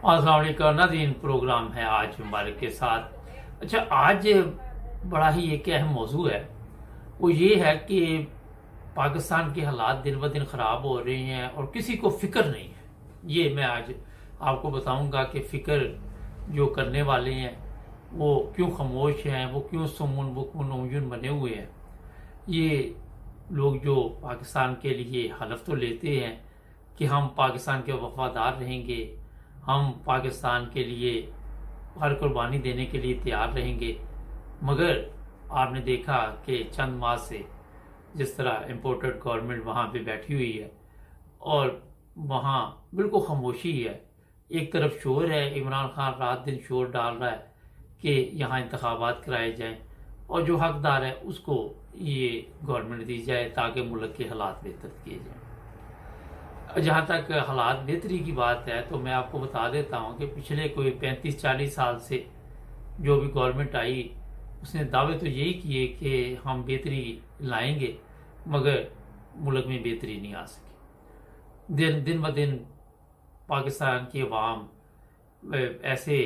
अस्सलाम वालेकुम नाज़रीन, प्रोग्राम है आज मुबारक के साथ। अच्छा, आज बड़ा ही एक अहम मौजू है। वो ये है कि पाकिस्तान के हालात दिन ब दिन ख़राब हो रहे हैं और किसी को फ़िक्र नहीं है। ये मैं आज आपको बताऊंगा कि फ़िक्र जो करने वाले हैं वो क्यों खामोश हैं, वो क्यों सुम्मुन बुकमुन उमयुन बने हुए हैं। ये लोग जो पाकिस्तान के लिए हलफ तो लेते हैं कि हम पाकिस्तान के वफादार रहेंगे, हम पाकिस्तान के लिए हर कुर्बानी देने के लिए तैयार रहेंगे, मगर आपने देखा कि चंद माह से जिस तरह इम्पोर्टेड गवर्नमेंट वहाँ पे बैठी हुई है और वहाँ बिल्कुल खामोशी है। एक तरफ शोर है, इमरान खान रात दिन शोर डाल रहा है कि यहाँ इंतखाबात कराए जाएं और जो हकदार है उसको ये गवर्नमेंट दी जाए ताकि मुल्क के हालात बेहतर किए जाएं। जहाँ तक हालात बेहतरी की बात है तो मैं आपको बता देता हूँ कि पिछले कोई 35-40 साल से जो भी गवर्नमेंट आई उसने दावे तो यही किए कि हम बेहतरी लाएंगे, मगर मुल्क में बेहतरी नहीं आ सकी। दिन ब दिन पाकिस्तान की अवाम ऐसे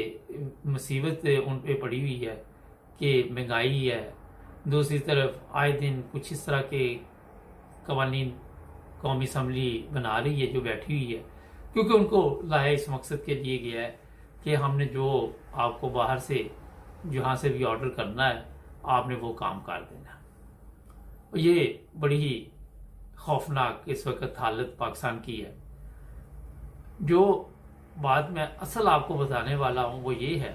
मुसीबत उन पे पड़ी हुई है कि महंगाई है, दूसरी तरफ आए दिन कुछ इस तरह के कवानीन कौमी असम्बली बना रही है जो बैठी हुई है, क्योंकि उनको लाया इस मकसद के लिए गया है कि हमने जो आपको बाहर से जहाँ से भी ऑर्डर करना है आपने वो काम कर देना है। ये बड़ी ही खौफनाक इस वक्त हालत पाकिस्तान की है। जो बात मैं असल आपको बताने वाला हूँ वो ये है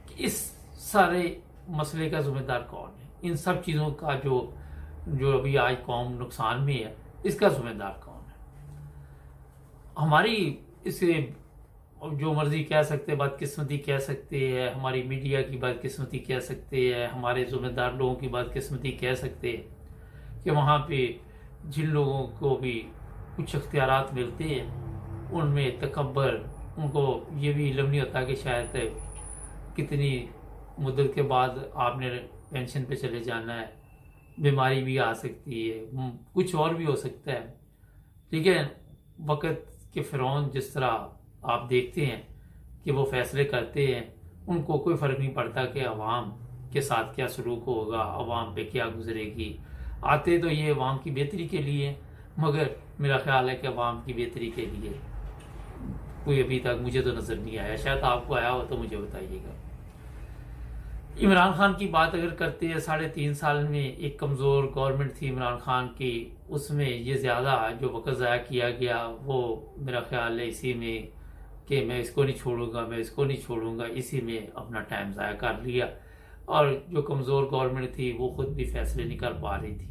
कि इस सारे मसले का जिम्मेदार कौन है, इन सब चीज़ों का जो जो अभी आज कौम नुकसान में है इसका जिम्मेदार कौन है। हमारी इसे जो मर्जी कह सकते हैं, बदकिस्मती कह सकते हैं, हमारी मीडिया की बदकिस्मती कह सकते हैं, हमारे जिम्मेदार लोगों की बदकिस्मती कह सकते हैं कि वहाँ पे जिन लोगों को भी कुछ अख्तियारात मिलते हैं उनमें तकब्बर, उनको ये भी इल्म नहीं होता कि शायद कितनी मुद्दत के बाद आपने पेंशन पे चले जाना है, बीमारी भी आ सकती है, कुछ और भी हो सकता है। ठीक है, वक़्त के फ़िरौन जिस तरह आप देखते हैं कि वो फैसले करते हैं, उनको कोई फ़र्क नहीं पड़ता कि अवाम के साथ क्या सलूक होगा, अवाम पे क्या गुजरेगी। आते तो ये अवाम की बेहतरी के लिए, मगर मेरा ख्याल है कि अवाम की बेहतरी के लिए कोई अभी तक मुझे तो नज़र नहीं आया। शायद आपको आया हो तो मुझे बताइएगा। इमरान खान की बात अगर करते हैं, 3.5 साल में एक कमज़ोर गवर्नमेंट थी इमरान खान की, उसमें ये ज़्यादा जो वक़्त ज़ाया किया गया वो मेरा ख्याल है इसी में कि मैं इसको नहीं छोड़ूंगा, मैं इसको नहीं छोड़ूंगा, इसी में अपना टाइम ज़ाया कर लिया। और जो कमज़ोर गवर्नमेंट थी वो खुद भी फैसले नहीं कर पा रही थी।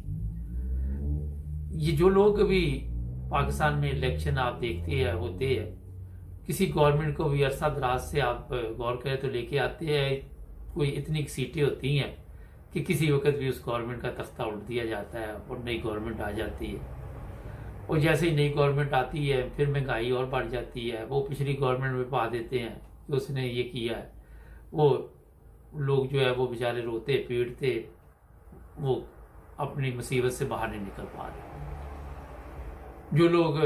ये जो लोग अभी पाकिस्तान में इलेक्शन आप देखते हैं होते हैं, किसी गवर्नमेंट को भी अरसा दराज से आप गौर करें तो लेके आते हैं, कोई इतनी सीटें होती हैं कि किसी वक्त भी उस गवर्नमेंट का तख्ता उल्ट दिया जाता है और नई गवर्नमेंट आ जाती है। और जैसे ही नई गवर्नमेंट आती है फिर महंगाई और बढ़ जाती है, वो पिछली गवर्नमेंट में पा देते हैं कि उसने ये किया है। वो लोग जो है वो बेचारे रोते पीटते, वो अपनी मुसीबत से बाहर नहीं निकल पा रहे। जो लोग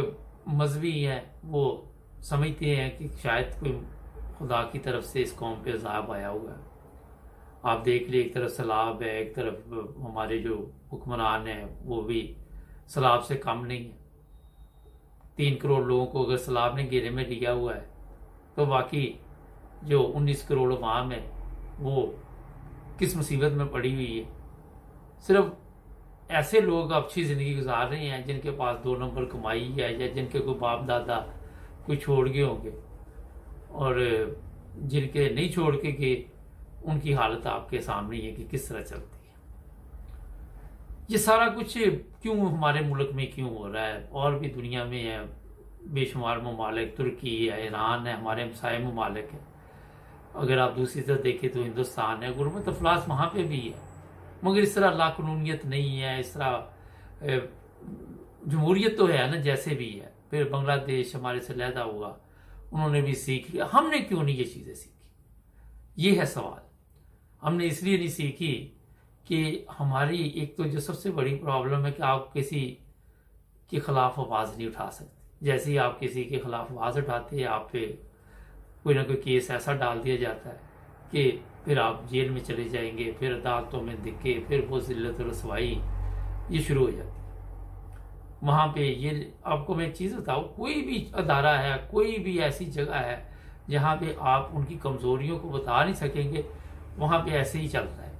मजहबी हैं वो समझते हैं कि शायद कोई खुदा की तरफ से इस कौम पे अज़ाब आया हुआ है। आप देख लिए, एक तरफ सैलाब है, एक तरफ हमारे जो हुक्मरान हैं वो भी सैलाब से कम नहीं है। 3 करोड़ लोगों को अगर सैलाब ने घेरे में लिया हुआ है तो बाकी जो 19 करोड़ अवाम है वो किस मुसीबत में पड़ी हुई है। सिर्फ ऐसे लोग अच्छी ज़िंदगी गुजार रहे हैं जिनके पास 2 नंबर कमाई है या जिनके कोई बाप दादा कोई छोड़ गए होंगे, और जिनके नहीं छोड़ के गए उनकी हालत आपके सामने है कि किस तरह चलती है। ये सारा कुछ क्यों हमारे मुल्क में क्यों हो रहा है, और भी दुनिया में है बेशुमार ममालिक, तुर्की है, ईरान है, हमारे हमसाए ममालिक है। अगर आप दूसरी तरफ देखें तो हिंदुस्तान है, गुरबत अफलास वहाँ पे भी है, मगर इस तरह लाकानूनियत नहीं है, इस तरह जमहूरियत तो है ना जैसे भी है। फिर बांग्लादेश हमारे से लहदा हुआ, उन्होंने भी सीख लिया, हमने क्यों नहीं ये चीज़ें सीखी? ये है सवाल। हमने इसलिए नहीं सीखी कि हमारी एक तो जो सबसे बड़ी प्रॉब्लम है कि आप किसी के खिलाफ आवाज़ नहीं उठा सकते। जैसे ही आप किसी के खिलाफ आवाज़ उठाते हैं आप पे कोई ना कोई केस ऐसा डाल दिया जाता है कि फिर आप जेल में चले जाएंगे, फिर अदालतों में दिक्के, फिर वो जिल्लत और रसवाई ये शुरू हो जाती है। वहाँ पे ये आपको मैं एक चीज़ बताऊँ, कोई भी अदारा है, कोई भी ऐसी जगह है जहाँ पे आप उनकी कमज़ोरियों को बता नहीं सकेंगे, वहाँ पे ऐसे ही चलता है।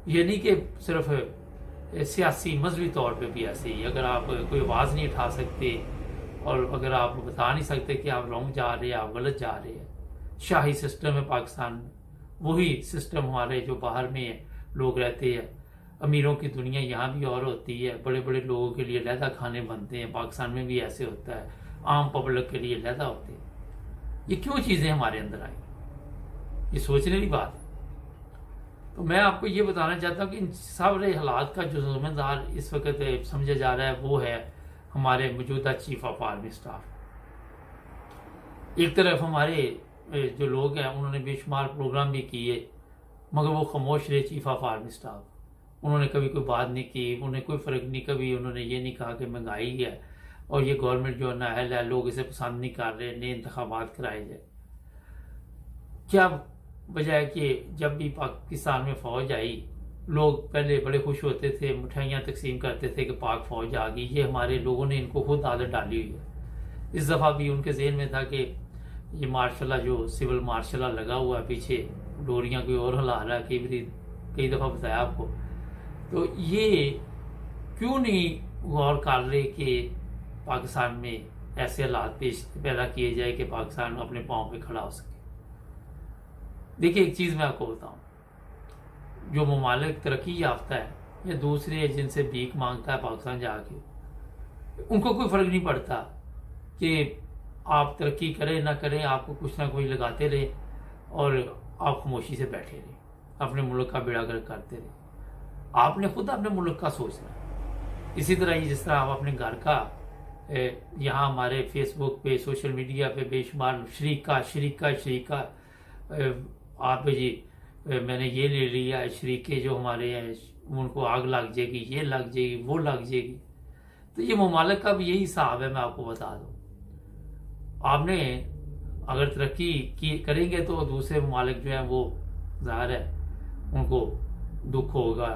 ये नहीं कि सिर्फ सियासी मजहबी तौर पे भी ऐसे ही, अगर आप कोई आवाज़ नहीं उठा सकते और अगर आप बता नहीं सकते कि आप रॉन्ग जा रहे हैं, आप गलत जा रहे हैं। शाही सिस्टम है पाकिस्तान में, वही सिस्टम हमारे जो बाहर में लोग रहते हैं। अमीरों की दुनिया यहाँ भी और होती है, बड़े बड़े लोगों के लिए अलहदा खाने बनते हैं, पाकिस्तान में भी ऐसे होता है, आम पब्लिक के लिए अलहदा होते हैं। ये क्यों चीज़ें हमारे अंदर आई, ये सोचने की बात है। तो मैं आपको ये बताना चाहता हूँ कि इन सारे हालात का जो जिम्मेदार इस वक्त समझा जा रहा है वो है हमारे मौजूदा चीफ ऑफ आर्मी स्टाफ। एक तरफ हमारे जो लोग हैं उन्होंने बेशुमार प्रोग्राम भी किए, मगर वो खामोश रहे चीफ ऑफ आर्मी स्टाफ। उन्होंने कभी कोई बात नहीं की, उन्हें कोई फ़र्क नहीं, कभी उन्होंने ये नहीं कहा कि महंगाई है और ये गवर्नमेंट जो नाअहल है, लोग इसे पसंद नहीं कर रहे, नए इंतखाबात कराए जाए। क्या वजह है कि जब भी पाकिस्तान में फ़ौज आई, लोग पहले बड़े खुश होते थे, मिठाइयाँ तकसीम करते थे कि पाक फ़ौज आ गई। ये हमारे लोगों ने इनको खुद आदत डाली हुई है। इस दफ़ा भी उनके ज़हन में था कि ये मार्शल जो सिविल मार्शल लगा हुआ है पीछे, डोरियाँ कोई और हिला रहा है, कई दफ़ा बताया आपको। तो ये क्यों नहीं गौर कर रहे कि पाकिस्तान में ऐसे हालात पैदा किए जाए कि पाकिस्तान अपने पाँव पे खड़ा हो सके। देखिए एक चीज़ मैं आपको बताऊं, जो ममालिक तरक्की याफ्ता है या दूसरे जिनसे भीख मांगता है पाकिस्तान जाके, उनको कोई फ़र्क नहीं पड़ता कि आप तरक्की करें ना करें, आपको कुछ ना कुछ लगाते रहे और आप खामोशी से बैठे रहे, अपने मुल्क का बेड़ा गर्क करते रहे। आपने खुद अपने मुल्क का सोचना है। इसी तरह ही जिस तरह आप अपने घर का, यहाँ हमारे फेसबुक पे, सोशल मीडिया पे बेशुमार शरीका आप जी मैंने ये ले लिया, शरीके जो हमारे हैं उनको आग लग जाएगी, ये लग जाएगी, वो लग जाएगी। तो ये ममालिक का भी यही हिसाब है। मैं आपको बता दूं, आपने अगर तरक्की करेंगे तो दूसरे ममालिक जो हैं वो ज़ाहिर है उनको दुख होगा,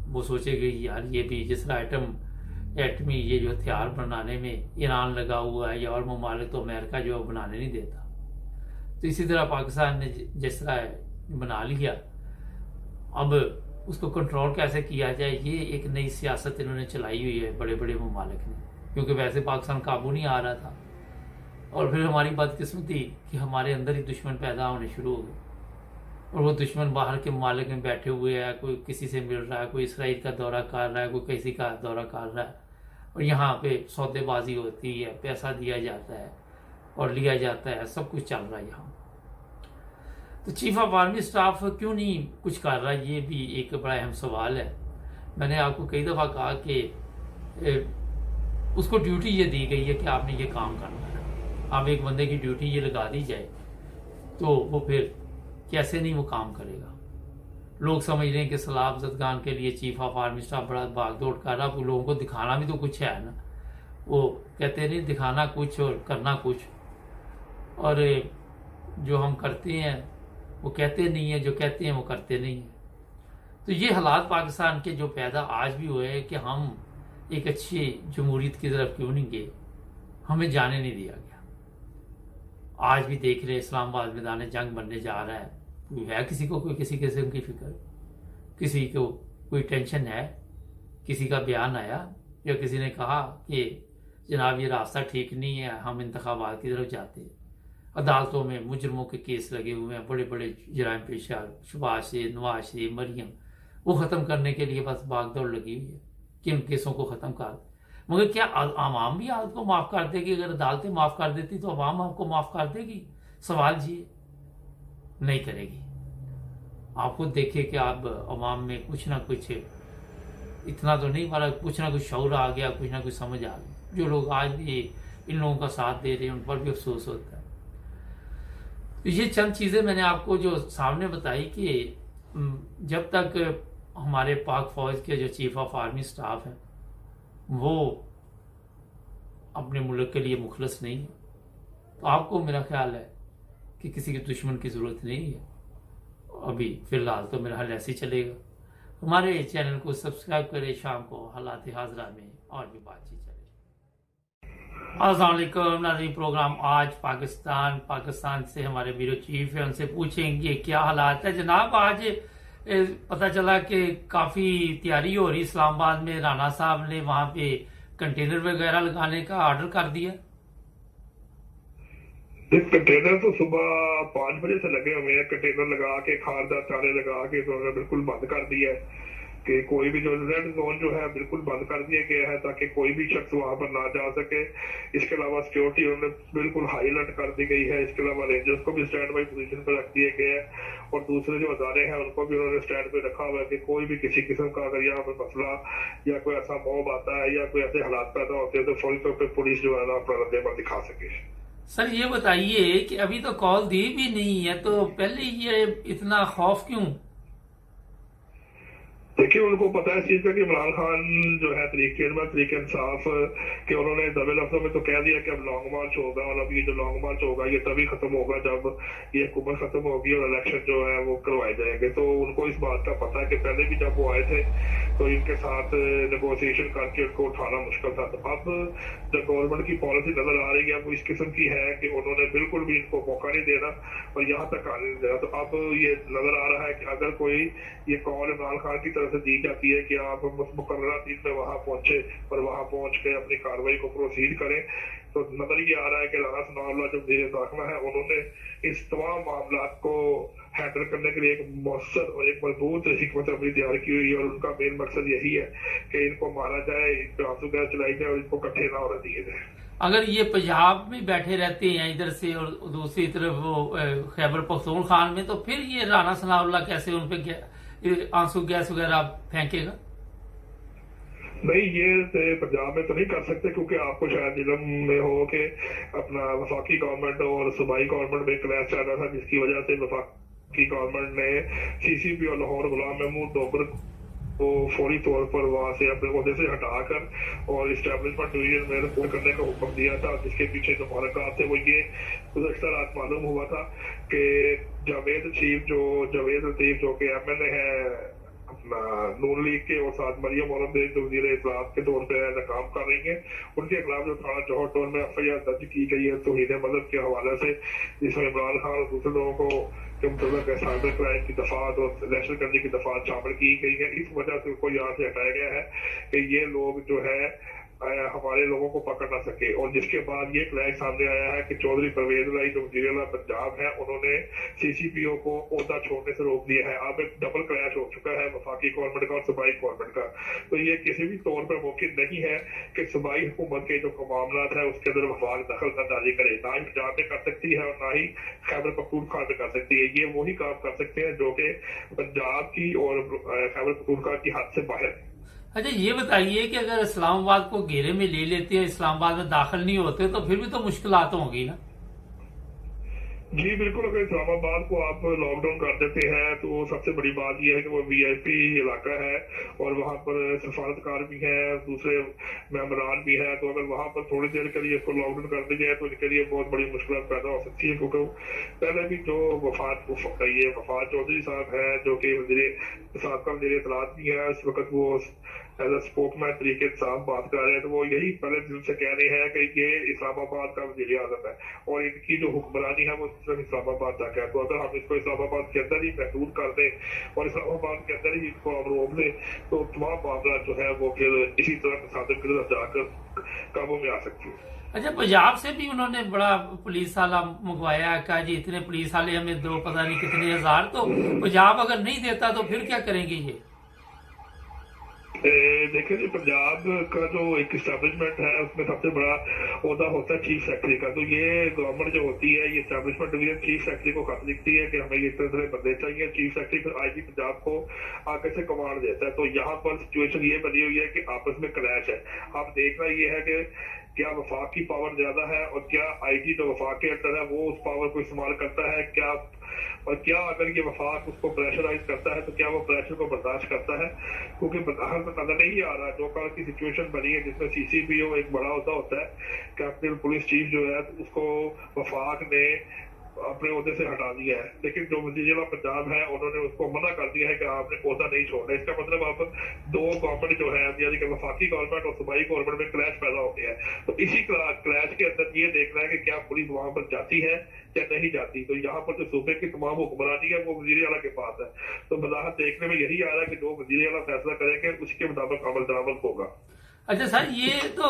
वो सोचेंगे यार ये भी जिस तरह एटमी ये जो हथियार बनाने में ईरान लगा हुआ है या और ममालिक, तो अमेरिका जो बनाने नहीं देता। तो इसी तरह पाकिस्तान ने जिस तरह बना लिया, अब उसको कंट्रोल कैसे किया जाए, ये एक नई सियासत इन्होंने चलाई हुई है बड़े बड़े ममालिक ने, क्योंकि वैसे पाकिस्तान काबू नहीं आ रहा था। और फिर हमारी बदकिस्मती कि हमारे अंदर ही दुश्मन पैदा होने शुरू हो गए, और वो दुश्मन बाहर के ममालिक में बैठे हुए हैं, कोई किसी से मिल रहा है, कोई इसराइल का दौरा कर रहा है, कोई किसी का दौरा कर रहा है, और यहाँ पे सौदेबाजी होती है, पैसा दिया जाता है और लिया जाता है, सब कुछ चल रहा है यहाँ। तो चीफ ऑफ आर्मी स्टाफ क्यों नहीं कुछ कर रहा, ये भी एक बड़ा अहम सवाल है। मैंने आपको कई दफ़ा कहा कि उसको ड्यूटी ये दी गई है कि आपने ये काम करना है। अब एक बंदे की ड्यूटी ये लगा दी जाए तो वो फिर कैसे नहीं वो काम करेगा। लोग समझ रहे हैं कि सलाह अफजदगान के लिए चीफ ऑफ आर्मी स्टाफ बड़ा भाग दौड़ कर रहा, लोगों को दिखाना भी तो कुछ है ना। वो कहते नहीं दिखाना कुछ और करना कुछ, और जो हम करते हैं वो कहते नहीं है, जो कहते हैं वो करते नहीं है। तो ये हालात पाकिस्तान के जो पैदा आज भी हुए हैं कि हम एक अच्छी जमहूरियत की तरफ क्यों नहीं गए, हमें जाने नहीं दिया गया। आज भी देख रहे हैं इस्लामाबाद मैदान जंग बनने जा रहा है, कोई है किसी को कोई किसी किस्म की फिक्र, किसी को कोई टेंशन है? किसी का बयान आया या किसी ने कहा कि जनाब ये रास्ता ठीक नहीं है, हम इंतखाबात की तरफ जाते हैं? अदालतों में मुजरमों के केस लगे हुए हैं, बड़े बड़े जराइम पेशा, शहबाज शरीफ, नवाज शरीफ, मरियम, वो ख़त्म करने के लिए बस भागदौड़ लगी हुई है कि उन केसों को ख़त्म कर। मगर क्या आवाम भी आपको माफ़ कर देगी? अगर अदालतें माफ़ कर देती तो आवाम आपको माफ़ कर देगी? सवाल जी नहीं करेगी। आप खुद देखिए कि आप आवाम में कुछ ना कुछ, इतना तो नहीं मारा, कुछ ना कुछ शऊर आ गया, कुछ ना कुछ समझ आ गया। जो लोग आज भी इन लोगों का साथ दे रहे हैं उन पर भी अफसोस होता है। तो ये चंद चीज़ें मैंने आपको जो सामने बताई कि जब तक हमारे पाक फौज के जो चीफ ऑफ आर्मी स्टाफ हैं वो अपने मुल्क के लिए मुखलस नहीं है, तो आपको मेरा ख्याल है کہ کسی کے دشمن کی ضرورت نہیں ہے. ابھی فی الحال تو میرا حال ایسے ہی چلے گا. ہمارے چینل کو سبسکرائب کریں. شام کو حالات حاضرہ میں اور بھی بات چیت چلے. السلام علیکم ناظرین. پروگرام آج پاکستان سے ہمارے بیورو چیف ہیں, ان سے پوچھیں گے کیا حالات ہے. جناب آج پتہ چلا کہ کافی تیاری ہو رہی اسلام آباد میں. رانا صاحب نے وہاں پہ کنٹینر وغیرہ لگانے کا آرڈر کر دیا. کنٹینر تو صبح 5 بجے سے لگے ہوئے ہیں. کنٹینر لگا کے خاردار چالے لگا کے انہوں نے بالکل بند کر دیا ہے کہ کوئی بھی جو ریڈ زون جو ہے بالکل بند کر دیا گیا ہے تاکہ کوئی بھی شخص وہاں پر نہ جا سکے. اس کے علاوہ سیکورٹی انہوں نے بالکل ہائی الرٹ کر دی گئی ہے. اس کے علاوہ رینجرز کو بھی اسٹینڈ بائی پوزیشن پہ رکھ دیے گئے ہیں اور دوسرے جو ادارے ہیں ان کو بھی انہوں نے اسٹینڈ پہ رکھا ہوا ہے کہ کوئی بھی کسی قسم کا اگر یہاں پہ مسئلہ یا کوئی ایسا موب آتا ہے یا کوئی ایسے حالات پیدا ہوتے ہیں تو فوری طور پہ پولیس جو ہے نا اپنا رد عمل دکھا سکے. سر یہ بتائیے کہ ابھی تو کال دی بھی نہیں ہے تو پہلے یہ اتنا خوف کیوں؟ دیکھیے ان کو پتا ہے اس چیز کا کہ عمران خان جو ہے طریق انصاف کہ انہوں نے دبے لفظوں میں تو کہہ دیا کہ اب لانگ مارچ ہوگا اور اب یہ جو لانگ مارچ ہوگا یہ تبھی ختم ہوگا جب یہ حکومت ختم ہوگی اور الیکشن جو ہے وہ کروائے جائیں گے. تو ان کو اس بات کا پتا ہے کہ پہلے بھی جب وہ آئے تھے تو ان کے ساتھ نیگوسیشن کر کے ان کو اٹھانا مشکل تھا. تو اب جب گورنمنٹ کی پالیسی نظر آ رہی ہے وہ اس قسم کی ہے کہ انہوں نے بالکل بھی ان کو موقع نہیں دینا اور یہاں تک آنے نہیں دینا. تو اب یہ نظر آ رہا ہے کہ اگر کوئی یہ کال عمران خان کی طرف سے دی جاتی ہے کہ آپ مقررہ دن میں وہاں پہنچے اور وہاں پہنچ کے اپنی کارروائی کو پروسیڈ کریں تو نظر یہ آ رہا ہے کہ رانا ثناء اللہ جو وزیر داخلہ ہے انہوں نے اس تمام معاملات کو ہینڈل کرنے کے لیے ایک مؤثر اور ایک مضبوط حکمت عملی تیار کی ہوئی ہے اور ان کا مین مقصد یہی ہے کہ ان کو مارا جائے, ان پہ آنسو گیس چلائی جائے اور ان کو کٹھے نہ ہونے دیے جائے. اگر یہ پنجاب میں بیٹھے رہتے ہیں ادھر سے اور دوسری طرف وہ خیبر پختونخوا میں تو پھر یہ رانا ثناء اللہ کیسے ان پہ آنسو گیس وغیرہ پھینکے گا؟ نہیں یہ پنجاب میں تو نہیں کر سکتے کیونکہ آپ کو شاید علم میں ہو کہ اپنا وفاقی گورنمنٹ اور صوبائی گورنمنٹ میں کلیش چل رہا تھا جس کی وجہ سے وفاقی گورنمنٹ نے سی سی پی اور لاہور غلام محمود ڈوگر کو فوری طور پر وہاں سے اپنے عہدے سے ہٹا کر اور اسٹیبلشمنٹ ڈویژن میں رپورٹ کرنے کا حکم دیا تھا. جس کے پیچھے جو محرکات تھے وہ یہ گزشتہ رات معلوم ہوا تھا کہ جاوید لطیف جو کہ ایم ایل اے ہے اپنا نون لیگ کے اور ساتھ مریم اورنگ جو وزیر اطلاعات کے طور پہ کام کر رہی ہیں ان کے خلاف جو تھانہ جوہر ٹول میں ایف آئی آر درج کی گئی ہے توہین مذہب کے حوالے سے جس میں عمران خان اور دوسرے لوگوں کو کے متعلق سائبر کرائم کی دفعات اور دہشت گردی کی دفعات شامل کی گئی ہے. اس وجہ سے ان کو یہاں سے ہٹایا گیا ہے کہ یہ لوگ جو ہے ہمارے لوگوں کو پکڑ نہ سکے. اور جس کے بعد یہ کلیش سامنے آیا ہے کہ چودھری پرویز الہی جو وزیر اعلیٰ پنجاب ہے انہوں نے سی سی پی او کو عہدہ چھوڑنے سے روک دیا ہے. اب ایک ڈبل کلیش ہو چکا ہے وفاقی گورنمنٹ کا اور صوبائی گورنمنٹ کا. تو یہ کسی بھی طور پر ممکن نہیں ہے کہ صوبائی حکومت کے جو معاملات ہیں اس کے اندر وفاق دخل نہ جاری کرے. نہ ہی پنجاب میں کر سکتی ہے اور نہ ہی خیبر پختونخوا میں کر سکتی ہے. یہ وہی کام کر سکتے ہیں جو کہ پنجاب کی اور خیبر پختونخوا کی حد سے باہر ہے. اچھا یہ بتائیے کہ اگر اسلام آباد کو گھیرے میں لے لیتے ہیں اسلام آباد میں داخل نہیں ہوتے تو پھر بھی تو مشکلات ہوں گی نا؟ جی بالکل. اگر اسلام آباد کو آپ لاک ڈاؤن کر دیتے ہیں تو سب سے بڑی بات یہ ہے کہ وہ وی آئی پی علاقہ ہے اور وہاں پر سفارتکار بھی ہیں دوسرے ممبران بھی ہیں. تو اگر وہاں پر تھوڑی دیر کے لیے اس کو لاک ڈاؤن کر دی جائے تو ان کے لیے بہت بڑی مشکلات پیدا ہو سکتی ہے کیونکہ پہلے بھی جو وفات چودھری صاحب ہیں جو کہ سابقہ وزیر اطلاعات بھی ہیں اس وقت وہ ایز اے اسپوک مین طریقے صاحب بات کر رہے ہیں تو وہ یہی پہلے دل سے کہہ رہے ہیں کہ یہ اسلام آباد کا وزیر اعظم ہے اور ان کی جو حکمرانی ہے وہ صرف اسلام آباد تک ہے. تو اگر ہم اس کو اسلام آباد کے اندر ہی محدود کر دیں اور اسلام آباد کے اندر ہی اس کو ہم روک دیں تو تمام معاملات جو ہے وہ پھر اسی طرح تصادم کی طرف جا کر قابو میں آ سکتی ہے. اچھا پنجاب سے بھی انہوں نے بڑا پولیس والا منگوایا کہا جی اتنے پولیس والے ہمیں دو پتہ نہیں کتنے ہزار. تو پنجاب اگر نہیں دیتا تو پھر کیا کریں گے یہ؟ دیکھیں جی پنجاب کا جو ایک اسٹیبلشمنٹ ہے اس میں سب سے بڑا عہدہ ہوتا ہے چیف سیکرٹری کا. تو یہ گورنمنٹ جو ہوتی ہے یہ اسٹیبلشمنٹ ڈویژن چیف سیکرٹری کو خط لکھتی ہے کہ ہمیں یہ طرح بندے چاہیے. چیف سیکرٹری پھر آئی جی پنجاب کو آگے سے کمانڈ دیتا ہے. تو یہاں پر سچویشن یہ بنی ہوئی ہے کہ آپس میں کلیش ہے. اب دیکھنا یہ ہے کہ کیا وفاق کی پاور زیادہ ہے اور کیا آئی جی جو وفاق کے انڈر ہے وہ اس پاور کو استعمال کرتا ہے کیا اگر یہ وفاق اس کو پریشرائز کرتا ہے تو کیا وہ پریشر کو برداشت کرتا ہے. کیونکہ نظر نہیں آ رہا جو کل کی سچویشن بنی ہے جس میں سی سی پی او ایک بڑا عہدہ ہوتا ہے کیپٹن پولیس چیف جو ہے اس کو وفاق نے अपने ओहदे से हटा दिया है, लेकिन जो वजीर पंजाब है उन्होंने उसको मना कर दिया है कि आपने ओहदा नहीं छोड़ना। इसका मतलब अब दो गवर्नमेंट जो है, यानी कि वफाकी गवर्नमेंट और सूबाई गवर्नमेंट में क्लैश पैदा हो गया है। तो इसी क्लैश के अंदर ये देखना है कि क्या पुलिस वहां पर जाती है या नहीं जाती। तो यहाँ पर जो सूबे की तमाम हुक्मरानी है वो वजीर आला के पास है। तो वजाहत देखने में यही आ रहा है कि जो वजीर आला फैसला करेंगे उसके मुताबिक अमल दरामद होगा। अच्छा सर, ये तो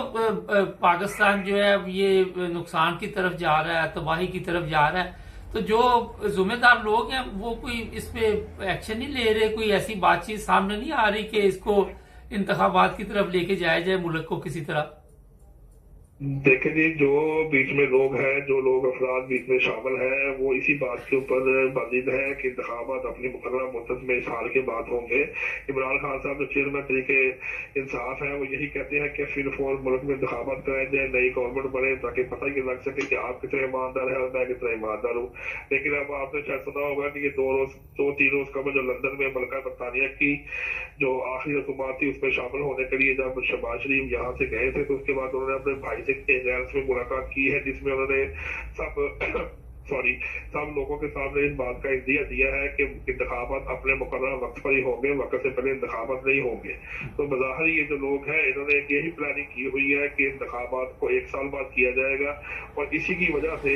पाकिस्तान जो है अब ये नुकसान की तरफ जा रहा है, तबाही की तरफ जा रहा है, तो जो जिम्मेदार लोग हैं वो कोई इस पे एक्शन नहीं ले रहे, कोई ऐसी बातचीत सामने नहीं आ रही कि इसको इंतखाबात की तरफ लेके जाया जाए मुल्क को किसी तरह। देखें जी, जो बीच में लोग हैं, जो लोग अफराद बीच में शामिल हैं, वो इसी बात के ऊपर बाजिद है कि इंतखाबात अपनी मुकर्रर मुद्दत में साल के बाद होंगे। इमरान खान साहब जो चेयरमैन तरीके इंसाफ है वो यही कहते हैं कि फिर फौर मुल्क में इंतखाबात कराए जाए, नई गवर्नमेंट बने, ताकि पता ही लग सके कि आप कितने ईमानदार है और मैं कितना ईमानदार हूँ। लेकिन अब आपने शायद सुना होगा कि ये 2-3 रोज कबल जो लंदन में मलका बरतानिया की जो आखिरी रसूमात थी उसमें शामिल होने के लिए जब शहबाज शरीफ यहाँ से गए थे, तो उसके बाद उन्होंने अपने भाई से में मुलाकात की है, जिसमें उन्होंने सब लोगों के सामने इस बात का इंदिया दिया है कि इंतखाबात अपने मुकर्रर वक्त पर ही होंगे, वक्त से पहले इंतखाबात नहीं होंगे। तो बज़ाहिर ये जो लोग हैं इन्होंने यही प्लानिंग की हुई है कि इंतखाबात को 1 साल बाद किया जाएगा। और इसी की वजह से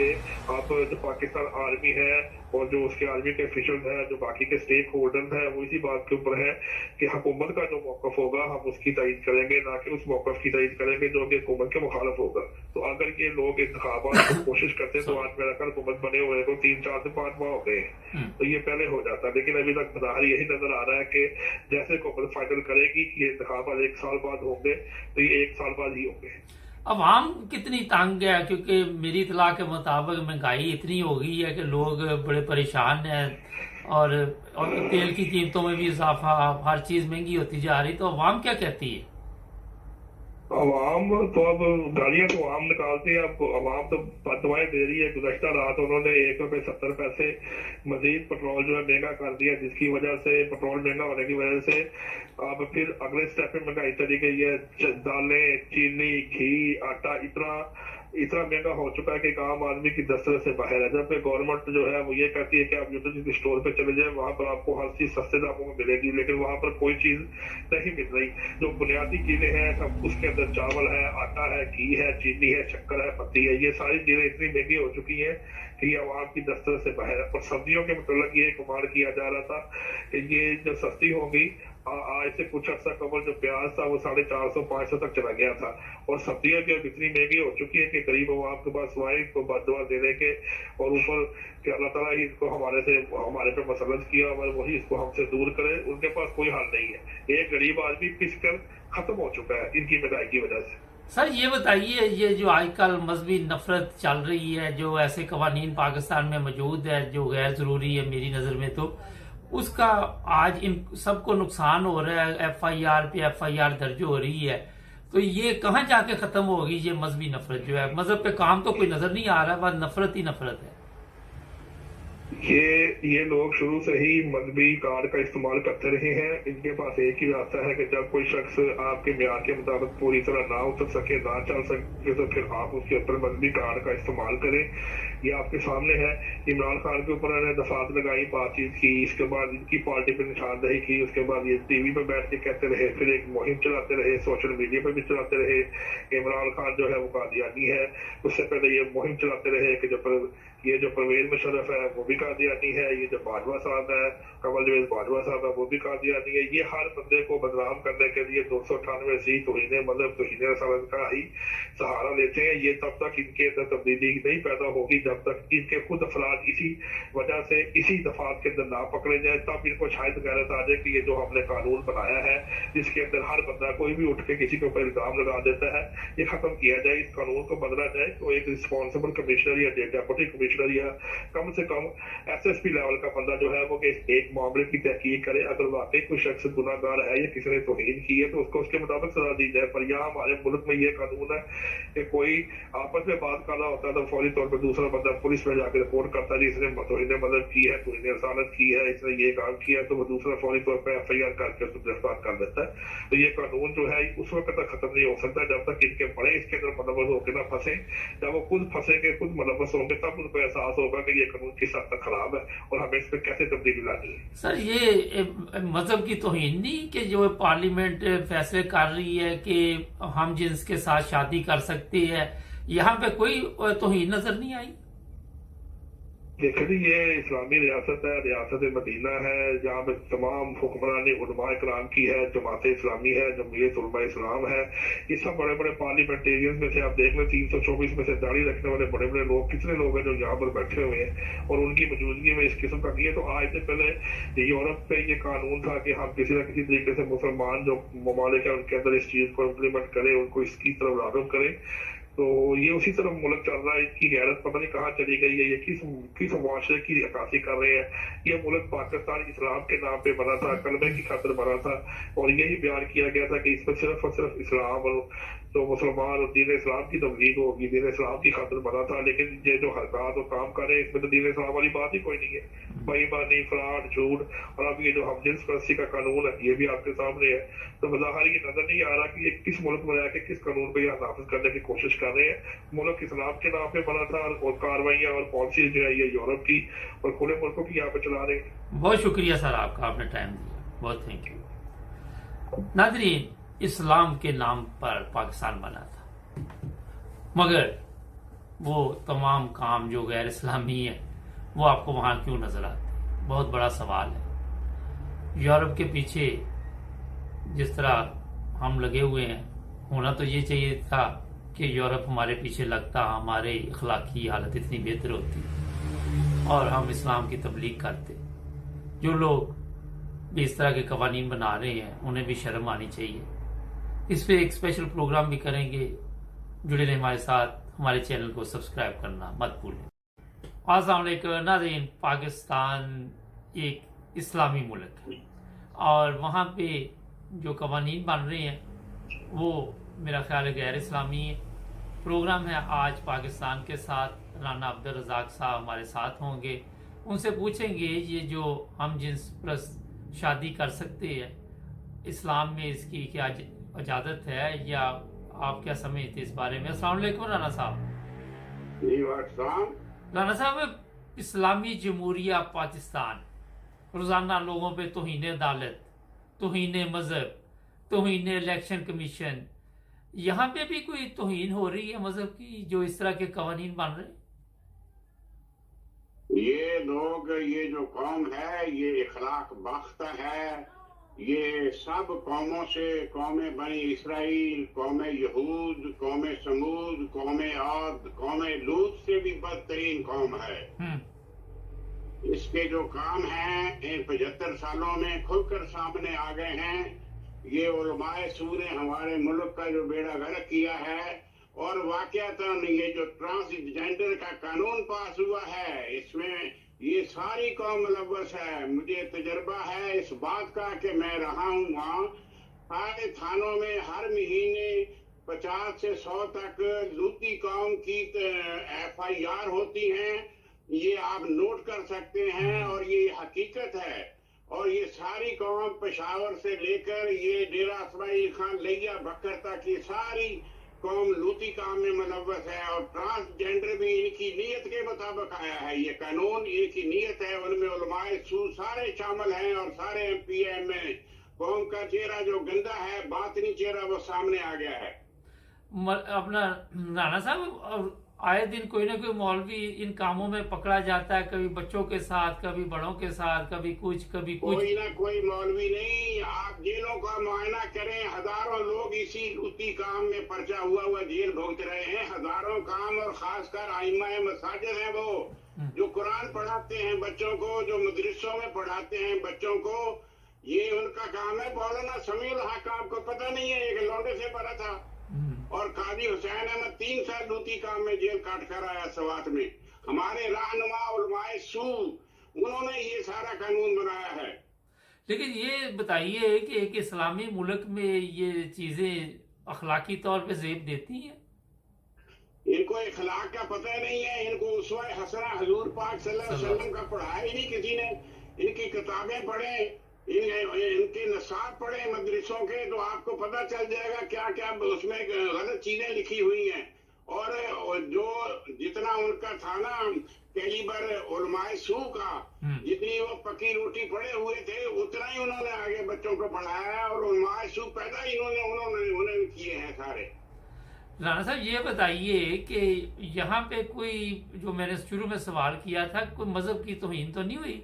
आप जो पाकिस्तान आर्मी है और जो उसके आर्मी के ऑफिशियल हैं, जो बाकी के स्टेक होल्डर हैं, वो इसी बात के ऊपर है कि हुकूमत का जो मौकफ होगा हम उसकी तायीद करेंगे, ना कि उस मौकफ की तायीद करेंगे जो कि हुकूमत के मुखालिफ होगा। तो अगर ये लोग इंतखाबात को कोशिश करते हैं तो आज मेरा कल हुकूमत बने हुए तो 3-4 से 5 माह हो गए, तो ये पहले हो जाता। लेकिन अभी तक बज़ाहिर यही नजर आ रहा है कि जैसे हुकूमत फाइनल करेगी कि ये इंतखाबात 1 साल बाद होंगे, तो ये 1 साल बाद ही होंगे। अवाम कितनी तंग है, क्योंकि मेरी इतला के मुताबिक महंगाई इतनी हो गई है कि लोग बड़े परेशान हैं और तेल की कीमतों में भी इजाफा, हर चीज महंगी होती जा रही। तो अवाम क्या कहती है? अवाम तो अब गाड़ियां तो आम निकालती है, अब अवाम तो बदवाएं दे रही है। गुज़श्ता रात उन्होंने ₹1.70 मजीद पेट्रोल जो है महंगा कर दिया, जिसकी वजह से पेट्रोल महंगा होने की वजह से अब फिर अगले स्टेप में महंगाई चली गई है। दालें, चीनी, घी, आटा इतना महंगा हो चुका है कि एक आम आदमी की दस्तरस से बाहर है। जबकि गवर्नमेंट जो है वो ये कहती है कि आप यूटिलिटी स्टोर पे चले जाएं, वहां पर आपको हर चीज सस्ते दामों में मिलेगी, लेकिन वहां पर कोई चीज नहीं मिल रही। जो बुनियादी चीजें हैं सब उसके अंदर चावल है, आटा है, घी है, चीनी है, शक्कर है, पत्ती है, ये सारी चीजें इतनी महंगी हो चुकी है कि ये आवाम की दस्तरस से बाहर है। और सब्जियों के मतलब ये गुमान किया जा रहा था कि ये जो सस्ती होगी, आज से कुछ अर्सा कबल जो प्याज था वो 450-500 तक चला गया था। और सब्जियां भी अब इतनी महंगी हो चुकी है कि गरीब आवाम के पास वाई को बददुआ देने के और ऊपर कि अल्लाह ताला ही इसको हमारे पे मसलत किया और वही इसको हमसे दूर करे, उनके पास कोई हल नहीं है। एक गरीब आदमी पिस कर खत्म हो चुका है इनकी महंगाई की वजह से। सर ये बताइए, ये जो आजकल मजहबी नफरत चल रही है, जो ऐसे कवानीन पाकिस्तान में मौजूद है जो गैर जरूरी है मेरी नजर में, तो उसका आज इन सबको नुकसान हो रहा है, FIR पे FIR दर्ज हो रही है, तो ये कहाँ जाके खत्म होगी? ये मजहबी नफरत जो है, मजहब पे काम तो कोई नजर नहीं आ रहा, बस नफरत ही नफरत है। ये लोग शुरू से ही मजहबी कार्ड का इस्तेमाल करते रहे हैं। इनके पास एक ही रास्ता है कि जब कोई शख्स आपके म्यार के मुताबिक पूरी तरह ना उतर सके, ना चल सके, तो फिर आप उसके ऊपर मजहबी कार्ड का इस्तेमाल करें। ये आपके सामने है। इमरान खान के ऊपर उन्होंने दफात लगाई, बातचीत की, इसके बाद इनकी पार्टी पर निशानदेही की, उसके बाद ये टीवी पर बैठ के कहते रहे, फिर एक मुहिम चलाते रहे, सोशल मीडिया पर भी चलाते रहे। इमरान खान जो है वो कादियानी है। उससे पहले ये मुहिम चलाते रहे कि ये जो परवेज मुशर्रफ है वो भी कादियानी है, ये जो बाजवा साहब है, कमल जवेद बाजवा साहब है, वो भी कादियानी है। ये हर बंदे को बदनाम करने के लिए 298 सीट तौहीन मजहब, तौहीन रसालत का ही सहारा लेते हैं। ये तब तक इनके अंदर तब्दीली नहीं पैदा होगी जब तक इनके खुद अफराद इसी वजह से इसी दफात के अंदर ना पकड़े जाए। तब इनको शायद गैरत आ जाए कि ये जो हमने कानून बनाया है जिसके अंदर हर बंदा कोई भी उठ के किसी के ऊपर इल्जाम लगा देता है, ये खत्म किया जाए, इस कानून को बदला जाए। तो एक रिस्पॉन्सिबल कमिश्नर या डेप्यूटी कमिश्नर या कम से कम SSP लेवल का बंदा जो है वो एक मामले की तहकीक करे। अगर वाकई कोई शख्स गुनाहगार है या किसी ने तौहीन की है तो उसको उसके मुताबिक सजा दी जाए। पर यहाँ हमारे मुल्क में ये कानून है कि कोई आपस में बात कर रहा होता है तो फौरी तौर पर दूसरा बंदा पुलिस में जाकर रिपोर्ट करता है जिसने तौहीन मजहब की है, तौहीन रसालत की है, इसने ये काम किया, तो वो दूसरा फौरी तौर पर FIR करके उसको गिरफ्तार कर देता है। तो ये कानून जो है उस वक्त तक खत्म नहीं हो सकता जब तक इनके बड़े इसके अंदर मुलव्वस होकर ना फंसे। जब वो खुद फंसेंगे, खुद मुलव्वस होंगे, तब उनको को एहसास होगा कि ये कानून किस हद तक खराब है और हमें इसमें कैसे तब्दीली लानी है। सर ये मजहब की तौहीन नहीं कि जो पार्लियामेंट फैसले कर रही है कि हम जिन्स के साथ शादी कर सकती है, यहाँ पे कोई तौहीन नजर नहीं आई? देखिए जी, ये इस्लामी रियासत है, रियासत मदीना है, जहाँ पे तमाम हुक्मरानी उलमा इकराम की है, जमात इस्लामी है, जमहूरियत उलमा इस्लाम है, ये सब बड़े बड़े पार्लियामेंटेरियन में से आप देख लें 324 में से दाढ़ी रखने वाले बड़े बड़े लोग कितने लोग हैं जो यहाँ पर बैठे हुए हैं और उनकी मौजूदगी में इस किस्म का किया। तो आज से पहले यूरोप पे ये कानून था कि हम किसी न किसी तरीके से मुसलमान जो ममालिक है उनके अंदर इस चीज को इम्प्लीमेंट करें, उनको इसकी तरफ राग़िब करें। तो ये उसी तरफ मुल्क चल रहा है, इसकी गैरत पता नहीं कहाँ चली गई है, ये किस मुआशरे की अक्कासी कर रहे हैं। ये मुल्क पाकिस्तान इस्लाम के नाम पे बना था, कलमे की खातिर बना था और यही बयान किया गया था कि इसमें सिर्फ और सिर्फ इस्लाम और तो मुसलमान और दीन इस्लाम की तबलीग होगी, दीन इस्लाम की खातिर बना था। लेकिन ये जो हरकत और काम कर रहे हैं इसमें तो दीन इस्लाम वाली बात ही कोई नहीं है, बेईमानी, फ्रॉड, झूठ। और अब ये जो हमजिन्स परस्ती का कानून है ये भी आपके सामने है। तो बज़ाहिर ये नजर नहीं आ रहा कि ये किस मुल्क में रह के किस कानून को ये नाफिज करने की कोशिश कर रहे हैं। मुल्क इस्लाम के नाम पे बना था और कार्रवाइयाँ और पॉलिसी जो है ये यूरोप की और खुले मुल्कों की यहाँ पे चला रहे हैं। बहुत शुक्रिया सर आपका, आपने टाइम दिया, बहुत थैंक यू। नाज़रीन, इस्लाम के नाम पर पाकिस्तान बना था, मगर वो तमाम काम जो गैर इस्लामी है वो आपको वहां क्यों नजर आते? बहुत बड़ा सवाल है। यूरोप के पीछे जिस तरह हम लगे हुए हैं, होना तो ये चाहिए था कि यूरोप हमारे पीछे लगता, हमारे अखलाकी हालत इतनी बेहतर होती और हम इस्लाम की तबलीग करते। जो लोग भी इस तरह के कवानीन बना रहे हैं उन्हें भी शर्म आनी चाहिए। इस पे एक स्पेशल प्रोग्राम भी करेंगे, जुड़े रहे हमारे साथ, हमारे चैनल को सब्सक्राइब करना मत भूलें। अस्सलाम वालेकुम नाज़रीन, पाकिस्तान एक इस्लामी मुल्क है और वहाँ पे जो कवानीन बन रहे हैं वो मेरा ख्याल है गैर इस्लामी है। प्रोग्राम है आज पाकिस्तान के साथ, राना अब्दुल रज़ाक साहब हमारे साथ होंगे, उनसे पूछेंगे ये जो हम जिन्स परस्त शादी कर सकते हैं, इस्लाम में इसकी क्या इजाज़त है या आप क्या समझते इस बारे में? अस्सलाम वालेकुम राना साहब। राना साहब, इस्लामी जमहूरिया पाकिस्तान रोजाना लोगों पे तौहीन अदालत, तौहीन मजहब, तौहीन इलेक्शन कमीशन, यहाँ पे भी कोई तौहीन हो रही है मजहब की जो इस तरह के कवानीन बन रहे हैं? ये लोग, ये जो कौम है ये इखलाक बाख्ता है। ये सब कौमों से, कौम बनी इसराइल, कौम यहूद, कौम समूद, कौम आद, कौम लूत से भी बदतरीन कौम है। इसके जो काम हैं इन 75 सालों में खुलकर सामने आ गए हैं। ये उलमाए सू ने हमारे मुल्क का जो बेड़ा गर्क किया है और वाकयातन ये जो ट्रांसजेंडर का कानून पास हुआ है इसमें ये सारी कौम मुलव्वस है। मुझे तजर्बा है इस बात का कि मैं रहा हूँ वहाँ, सारे थानों में हर महीने 50 से 100 तक लूती कौम की FIR होती हैं। ये आप नोट कर सकते हैं और ये हकीकत है। और ये सारी कौम पेशावर से लेकर ये डेरा इस्माइल खान लिया बकर तक की सारी कौम लूती काम में मुलव्वस है और ट्रांसजेंडर भी इनकी नीयत के मुताबिक आया है। ये कानून एक ही नीयत है, उनमें उलमाए सू सारे शामिल हैं और सारे MPM में कौम का चेहरा जो गंदा है, बातनी चेहरा वो सामने आ गया है। अपना राना साहब, आए दिन कोई ना कोई मौलवी इन कामों में पकड़ा जाता है, कभी बच्चों के साथ, कभी बड़ों के साथ, कभी कुछ कभी कुछ। कोई ना कोई मौलवी नहीं, आप जेलों का मुआयना करें, हजारों लोग इसी लूती काम में पर्चा हुआ जेल भुगत रहे हैं। हजारों काम और खासकर आइमाए मसाजिद हैं वो जो कुरान पढ़ाते हैं बच्चों को, जो मदरसों में पढ़ाते हैं बच्चों को, ये उनका काम है। मौलाना समीउल हक आपको पता नहीं है, एक लौंडे से पढ़ा था और काजी हुसैन अहमद 3 साल लूती काम में जेल काट कर आया सवात में। हमारे रहनुमा उलमाए सू उन्होंने ये सारा कानून बनाया है। लेकिन ये बताइए कि एक इस्लामी मुल्क में ये चीजें अखलाकी तौर पे जेब देती हैं? इनको इखलाक का पता नहीं है, इनको उसवा हसना हजूर पाक सल्लल्लाहु अलैहि वसल्लम का पढ़ाया ही नहीं किसी ने। इनकी किताबें पढ़े, इनके नसाब पढ़े मदरसों के, तो आपको पता चल जाएगा क्या क्या उसमें गलत चीजें लिखी हुई हैं। اور جو جتنا ان کا تھا نا کیلیبر علماء سو کا، جتنی وہ پکی روٹی پڑے ہوئے تھے اتنا ہی انہوں نے آگے بچوں کو پڑھایا ہے، اور علماء سو پیدا ہی انہوں نے کیے ہیں سارے۔ رانا صاحب یہ بتائیے کہ یہاں پہ کوئی، جو میں نے شروع میں سوال کیا تھا، کوئی مذہب کی توہین تو نہیں ہوئی؟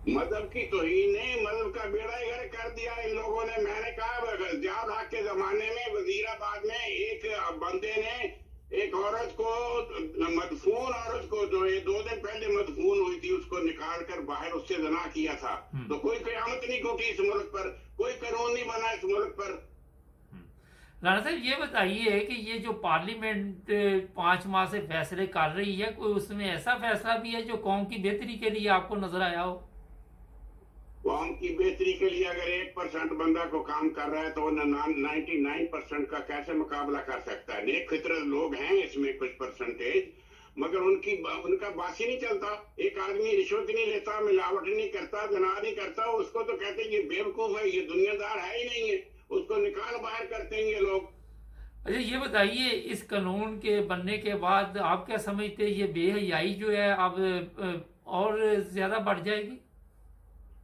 مذہب کی توہین نہیں، مذہب کا بیڑا ہی غرق کر دیا ان لوگوں نے۔ میں نے کہا ضیاء الحق کے زمانے میں وزیر آباد میں ایک بندے نے ایک عورت کو، مدفون عورت کو، جو 2 دن پہلے مدفون ہوئی تھی، اس کو نکال کر باہر اس سے زنا کیا تھا، تو کوئی قیامت نہیں ٹوٹی اس ملک پر، کوئی قانون نہیں بنا اس ملک پر۔ رانا صاحب یہ بتائیے کہ یہ جو پارلیمنٹ 5 ماہ سے فیصلے کر رہی ہے، کوئی اس میں ایسا فیصلہ بھی ہے جو قوم کی بہتری کے لیے آپ کو نظر آیا ہو؟ قوم کی بہتری کے لیے اگر 1% بندہ کو کام کر رہا ہے تو 99% کا کیسے مقابلہ کر سکتا ہے؟ نیک فطرت لوگ ہیں اس میں کچھ پرسنٹیج، مگر ان کا باس ہی نہیں چلتا۔ ایک آدمی رشوت نہیں لیتا، ملاوٹ نہیں کرتا، زنا نہیں کرتا، اس کو تو کہتے ہیں یہ بیوقوف ہے، یہ دنیا دار ہے ہی نہیں ہے، اس کو نکال باہر کرتے ہیں یہ لوگ۔ اچھا یہ بتائیے، اس قانون کے بننے کے بعد آپ کیا سمجھتے ہیں، یہ بے حیائی جو ہے اب اور زیادہ بڑھ جائے گی؟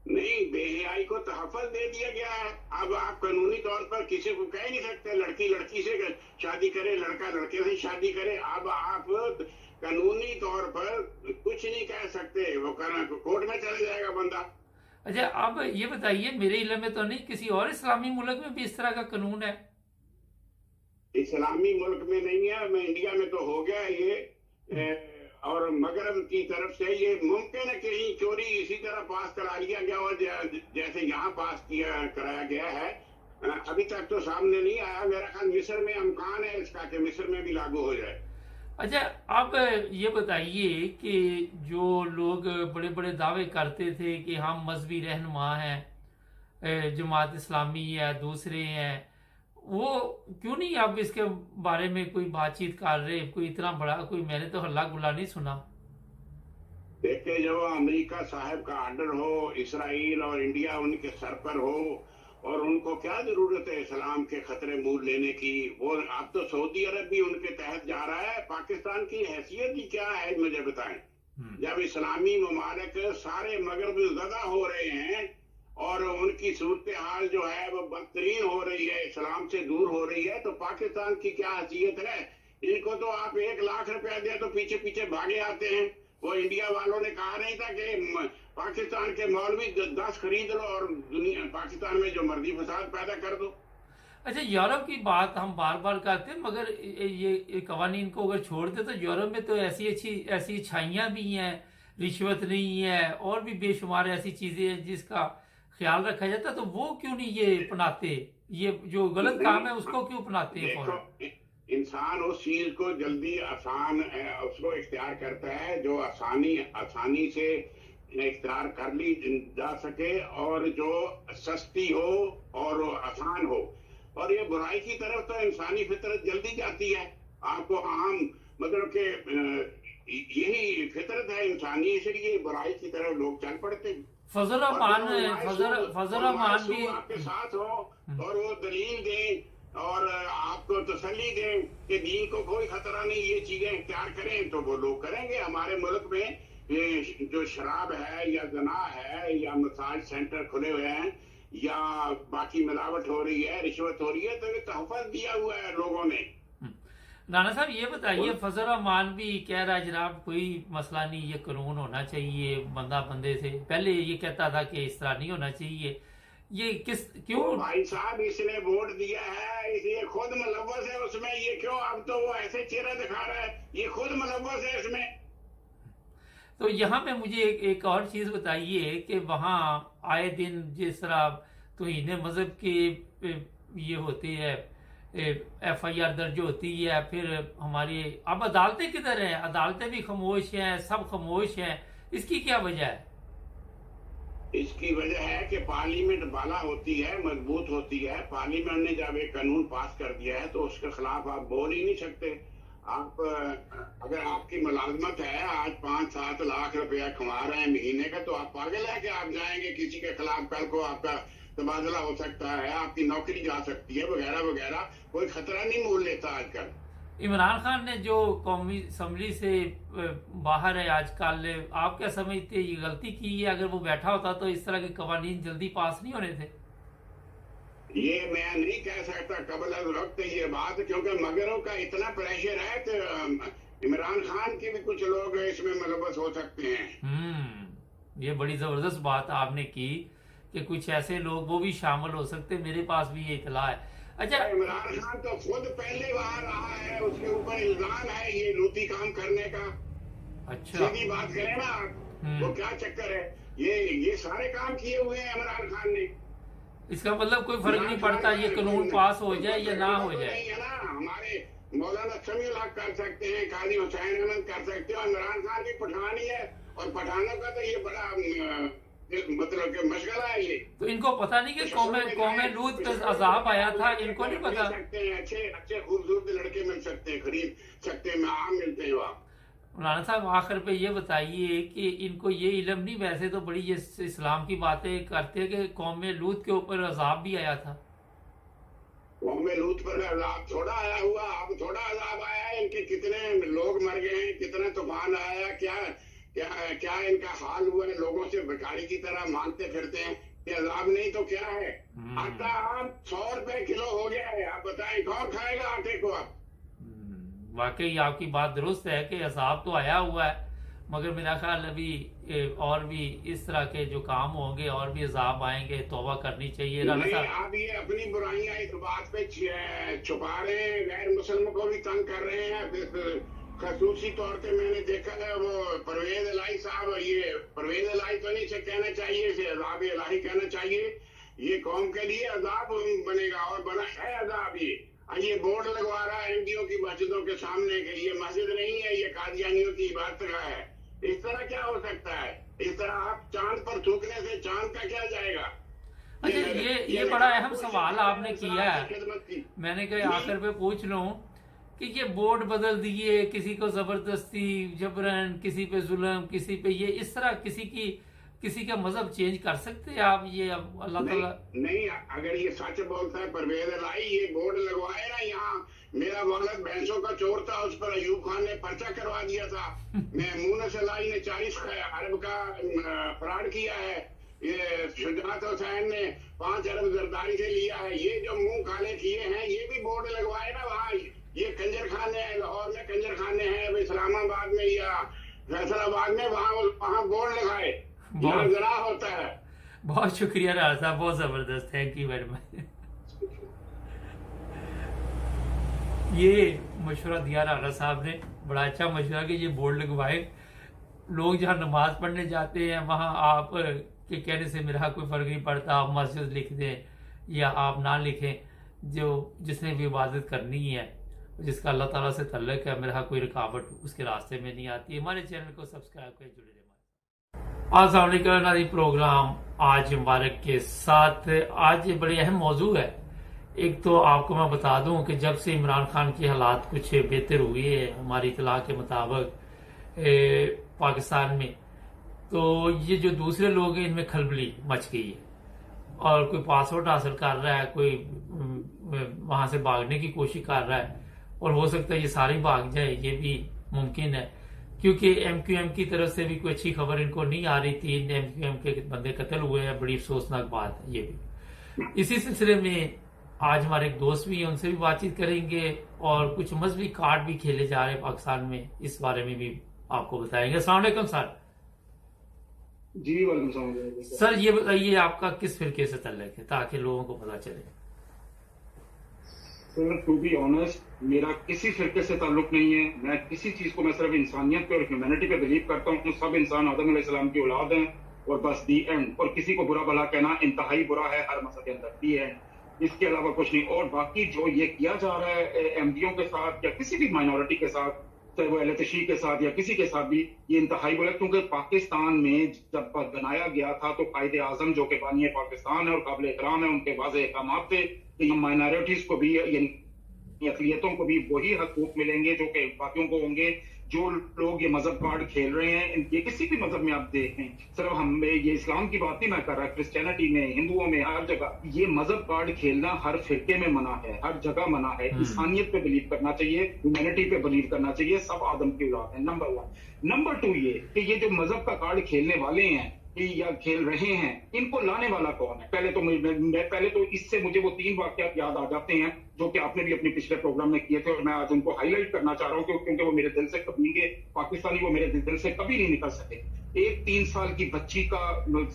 نہیں، بے حیائی کو تحفظ دے دیا گیا ہے۔ اب آپ قانونی طور پر کسی کو کہہ نہیں سکتے لڑکی لڑکی سے شادی کرے، لڑکا لڑکے سے شادی کرے۔ اب آپ قانونی طور پر کچھ نہیں کہہ سکتے، وہ کورٹ میں چلا جائے گا بندہ۔ اچھا اب یہ بتائیے، میرے علم میں تو نہیں، کسی اور اسلامی ملک میں بھی اس طرح کا قانون ہے؟ اسلامی ملک میں نہیں ہے، میں انڈیا میں تو ہو گیا یہ، اور مغرب کی طرف سے یہ ممکن ہے کہیں چوری اسی طرح پاس کرا لیا گیا اور جیسے یہاں پاس کرایا گیا ہے، ابھی تک تو سامنے نہیں آیا۔ میرا خیال مصر میں امکان ہے اس کا کہ مصر میں بھی لاگو ہو جائے۔ اچھا اب یہ بتائیے کہ جو لوگ بڑے بڑے دعوے کرتے تھے کہ ہم مذہبی رہنما ہیں، جماعت اسلامی ہے، دوسرے ہیں، وہ کیوں نہیں اب اس کے بارے میں کوئی بات چیت کر رہے؟ کوئی اتنا بڑا کوئی، میں نے تو ہلہ گلا نہیں سنا۔ دیکھیں، جب امریکہ صاحب کا آرڈر ہو، اسرائیل اور انڈیا ان کے سر پر ہو، اور ان کو کیا ضرورت ہے اسلام کے خطرے مول لینے کی؟ وہ اب تو سعودی عرب بھی ان کے تحت جا رہا ہے۔ پاکستان کی حیثیت ہی کیا ہے مجھے بتائیں؟ جب اسلامی ممالک سارے مغرب زدہ ہو رہے ہیں اور ان کی صورتحال جو ہے وہ بدترین ہو رہی ہے، اسلام سے دور ہو رہی ہے، تو پاکستان کی کیا حیثیت ہے؟ ان کو تو آپ 1 لاکھ روپیہ دیں تو پیچھے پیچھے بھاگے آتے ہیں۔ وہ انڈیا والوں نے کہا نہیں تھا کہ پاکستان کے مولوی 10 خرید لو اور پاکستان میں جو مرضی فساد پیدا کر دو۔ اچھا یورپ کی بات ہم بار بار کرتے ہیں، مگر یہ قوانین کو اگر چھوڑ دے تو یورپ میں تو ایسی اچھائیاں بھی ہیں، رشوت نہیں ہے، اور بھی بے شمار ایسی چیزیں ہیں جس کا خیال رکھا جاتا ہے، تو وہ کیوں نہیں یہ اپناتے؟ یہ جو غلط کام ہے اس کو کیوں اپناتے ہیں فوراً؟ انسان اس چیز کو جلدی آسان اس کو اختیار کرتا ہے جو آسانی سے اختیار کر لی جا سکے، اور جو سستی ہو اور آسان ہو۔ اور یہ برائی کی طرف تو انسانی فطرت جلدی جاتی ہے۔ آپ کو عام مطلب کہ یہی فطرت ہے انسانی، اس لیے برائی کی طرف لوگ چل پڑتے ہیں۔ فضل الرحمان بھی آپ کے ساتھ ہو اور وہ دلیل دیں اور آپ کو تسلی دیں کہ دین کو کوئی خطرہ نہیں، یہ چیزیں اختیار کریں، تو وہ لوگ کریں گے۔ ہمارے ملک میں جو شراب ہے یا زنا ہے یا مساج سینٹر کھلے ہوئے ہیں یا باقی ملاوٹ ہو رہی ہے، رشوت ہو رہی ہے، تو یہ تحفظ دیا ہوا ہے لوگوں نے۔ رانا صاحب یہ بتائیے، فضل الرحمان بھی کہہ رہا ہے جناب کوئی مسئلہ نہیں، یہ قانون ہونا چاہیے، بندہ بندے سے، پہلے یہ کہتا تھا کہ اس طرح نہیں ہونا چاہیے، یہ کیوں؟ بھائی صاحب اس نے ووٹ دیا ہے، اس یہ خود ملوث ہے اس میں، یہ کیوں اب تو وہ ایسے چہرہ دکھا رہا ہے؟ یہ خود ملوث ہے اس میں۔ تو یہاں پہ مجھے ایک اور چیز بتائیے کہ وہاں آئے دن جس طرح توہین مذہب کی یہ ہوتی ہے، FIR درج ہوتی ہے، پھر ہماری اب عدالتیں کدھر ہیں؟ عدالتیں بھی خاموش ہیں، سب خاموش ہیں، اس کی کیا وجہ ہے؟ اس کی وجہ ہے کہ پارلیمنٹ بالا ہوتی ہے، مضبوط ہوتی ہے۔ پارلیمنٹ نے جب ایک قانون پاس کر دیا ہے تو اس کے خلاف آپ بول ہی نہیں سکتے۔ آپ اگر آپ کی ملازمت ہے، آج 5-7 لاکھ روپیہ کما رہے ہیں مہینے کا، تو آپ پاگل ہے کہ آپ جائیں گے کسی کے خلاف؟ کل کو آپ کا تبادلہ ہو سکتا ہے، آپ کی نوکری جا سکتی ہے، وغیرہ وغیرہ۔ کوئی خطرہ نہیں مول لیتا آج کل۔ इमरान खान ने जो कौमी असम्बली से बाहर है आजकल, आप क्या समझते हैं ये गलती की है? अगर वो बैठा होता तो इस तरह के कवानीन जल्दी पास नहीं होने थे? ये मैं नहीं कह सकता कबल अज वक्त ये बात, क्योंकि मगरों का इतना प्रेशर है तो इमरान खान के भी कुछ लोग इसमें मुलव्वस हो सकते हैं। ये बड़ी जबरदस्त बात आपने की कि कुछ ऐसे लोग वो भी शामिल हो सकते हैं, मेरे पास भी ये इतला है। अच्छा, इमरान खान तो खुद पहले वहां रहा है, उसके ऊपर इल्जाम है ये लूटी काम करने का। अच्छा, सीधी बात करें ना आप, तो क्या चक्कर है? ये सारे काम किए हुए हैं इमरान खान ने। इसका मतलब कोई फर्क नहीं पड़ता ये कानून पास हो जाए या ना हो जाए। नहीं है ना, हमारे मौलाना समीउल हक कर सकते हैं, काजी हुसैन अहमद कर सकते हैं, इमरान खान भी पठान ही है, और पठानों का तो ये बड़ा मतलब कि मशगला है ये। तो इनको पता नहीं कि कौमे लूत का अजाब आया था, इनको नहीं पता? सकते हैं अच्छे खूबसूरत लड़के मिल सकते हैं, खरीद सकते हैं, आम मिलते हैं वहाँ। मौलाना साहब आखिर पे ये बताइए कि इनको ये इल्म नहीं, वैसे तो बड़ी ये इस्लाम की बातें करते हैं कि कौम लूत के ऊपर अजाब भी आया था। कौम लूत पर अजाब थोड़ा आया हुआ, अब थोड़ा अजाब आया है, इनके कितने लोग मर गए हैं, कितने तूफान आया, क्या इनका हाल हुआ है, लोगों से भिखारी की तरह मांगते फिरते हैं। ये अजाब नहीं तो क्या है? आटा 100 रुपए किलो हो गया है, आप बताएं कौन खाएगा आटे को? अब वाकई आपकी बात दुरुस्त है कि अजाब तो आया हुआ है, मगर मेरा ख्याल अभी और भी इस तरह के जो काम होंगे और भी अजाब आएंगे, तौबा करनी चाहिए। आप ये अपनी बुराइयां इस बात पे छुपा रहे हैं, गैर मुसलमानों को भी तंग कर रहे हैं। खसूसी तौर पे मैंने देखा है वो परवेज इलाही साहब, ये परवेज इलाही तो नहीं से कहना चाहिए, इसे अजाब इलाही कहना चाहिए। ये कौम के लिए अजाब बनेगा और बना है अजाब। ये बोर्ड लगवा रहा है एमडीओ की मस्जिदों के सामने कि ये मस्जिद नहीं है, ये कादियानियों की इबादत गाह है। इस तरह क्या हो सकता है? इस तरह आप चांद पर थूकने से चांद का क्या जाएगा? अच्छा, ये बड़ा अहम सवाल आपने किया है, मैंने कहा आखिर पे पूछ लूं कि ये बोर्ड बदल दिए, किसी को जबरदस्ती जबरन, किसी पे जुल्म, किसी पे ये, इस तरह किसी का मजहब चेंज कर सकते हैं आप? ये अल्लाह ताला नहीं, अगर ये सच बोलता है परवेज इलाही, ये बोर्ड लगवाए ना यहाँ, मेरा वालिद भैंसों का चोर था, उस पर अयूब खान ने पर्चा करवा दिया था। मुनस इलाही ने 40 अरब का फ्रॉड किया है, ये शुजात हुसैन ने 5 अरब जरदारी से लिया है। ये जो मुंह काले किए हैं, ये भी बोर्ड लगवाए ना वहाँ। ये कंजर खाने हैं, लाहौर में कंजर खाने हैं, इस्लामाबाद में या फैसलाबाद में, वहाँ बोर्ड लगाए, जरा होता है। बहुत शुक्रिया राज साहब, बहुत जबरदस्त, थैंक यू वेरी मच। ये मशवरा दिया राणा साहब ने, बड़ा अच्छा मशवरा कि ये बोर्ड लगवाए। लोग जहाँ नमाज पढ़ने जाते हैं वहाँ आप के कहने से मेरा कोई फर्क नहीं पड़ता, आप मस्जिद लिख दें या आप ना लिखें, जिसने भी इबादत करनी है, जिसका अल्लाह ताला से तल्लुक है, मेरा कोई रुकावट उसके रास्ते में नहीं आती। हमारे चैनल को सब्सक्राइब करें, जुड़े रहे। अस्सलाम वालेकुम नाज़रीन, प्रोग्राम आज मुबारक के साथ आज बड़ी अहम मौजू है। एक तो आपको मैं बता दूं कि जब से इमरान खान की हालात कुछ बेहतर हुए हैं हमारी इतला के मुताबिक पाकिस्तान में, तो ये जो दूसरे लोग हैं इनमें खलबली मच गई है, और कोई पासपोर्ट हासिल कर रहा है, कोई वहां से भागने की कोशिश कर रहा है, और हो सकता है ये सारे भाग जाए, ये भी मुमकिन है, क्योंकि एमक्यूएम की तरफ से भी कोई अच्छी खबर इनको नहीं आ रही थी। एमक्यूएम के बंदे कत्ल हुए हैं, बड़ी अफसोसनाक बात है ये भी। इसी सिलसिले में आज हमारे एक दोस्त भी हैं, उनसे भी बातचीत करेंगे, और कुछ मजहबी कार्ड भी खेले जा रहे हैं पाकिस्तान में, इस बारे में भी आपको बताएंगे। अस्सलाम वालेकुम सर। जी वालेकुम सलाम। सर ये बताइए आपका किस फिरके से तल्लुक है, ताकि लोगों को पता चले। सर टू बी ऑनेस्ट, मेरा किसी फिरके से ताल्लुक नहीं है। मैं किसी चीज को, मैं सिर्फ इंसानियत पे और ह्यूमैनिटी पे बिलीव करता हूँ। सब इंसान आदम अलैहिस्सलाम की औलाद हैं, और बस दी एंड। और किसी को बुरा भला कहना इंतहाई बुरा है हर मसले के अंदर, दी एंड। इसके अलावा कुछ नहीं। और बाकी जो ये किया जा रहा है एमडीओ के साथ या किसी भी माइनॉरिटी के साथ, चाहे वो एलतशी के साथ या किसी के साथ भी, ये इंतहाई बुरा है। क्योंकि पाकिस्तान में जब बनाया गया था तो कायदे आजम जो कि बानी पाकिस्तान है और काबिल एहतराम है, उनके वाज़ेह अहकामात थे कि माइनॉरिटीज को भी, यानी अक़लियतों को भी वही हकूक मिलेंगे जो कि बाकियों को होंगे। جو لوگ یہ مذہب کارڈ کھیل رہے ہیں، یہ کسی بھی مذہب میں آپ دیکھیں، صرف ہم یہ اسلام کی بات نہیں میں کر رہا، کرسچینٹی میں، ہندوؤں میں، ہر جگہ یہ مذہب کارڈ کھیلنا ہر فرقے میں منع ہے، ہر جگہ منع ہے۔ انسانیت پہ بلیو کرنا چاہیے، ہیومینٹی پہ بلیو کرنا چاہیے، سب آدم کی اولاد ہیں، نمبر 1۔ نمبر 2 یہ کہ یہ جو مذہب کا کارڈ کھیلنے والے ہیں یا کھیل رہے ہیں، ان کو لانے والا کون ہے؟ پہلے تو اس سے مجھے وہ 3 واقعات یاد آ جاتے ہیں جو کہ آپ نے بھی اپنے پچھلے پروگرام میں کیے تھے، اور میں آج ان کو ہائی لائٹ کرنا چاہ رہا ہوں کیونکہ وہ میرے دل سے کبھی پاکستانی وہ میرے دل سے کبھی نہیں نکل سکے۔ ایک 3 سال کی بچی کا،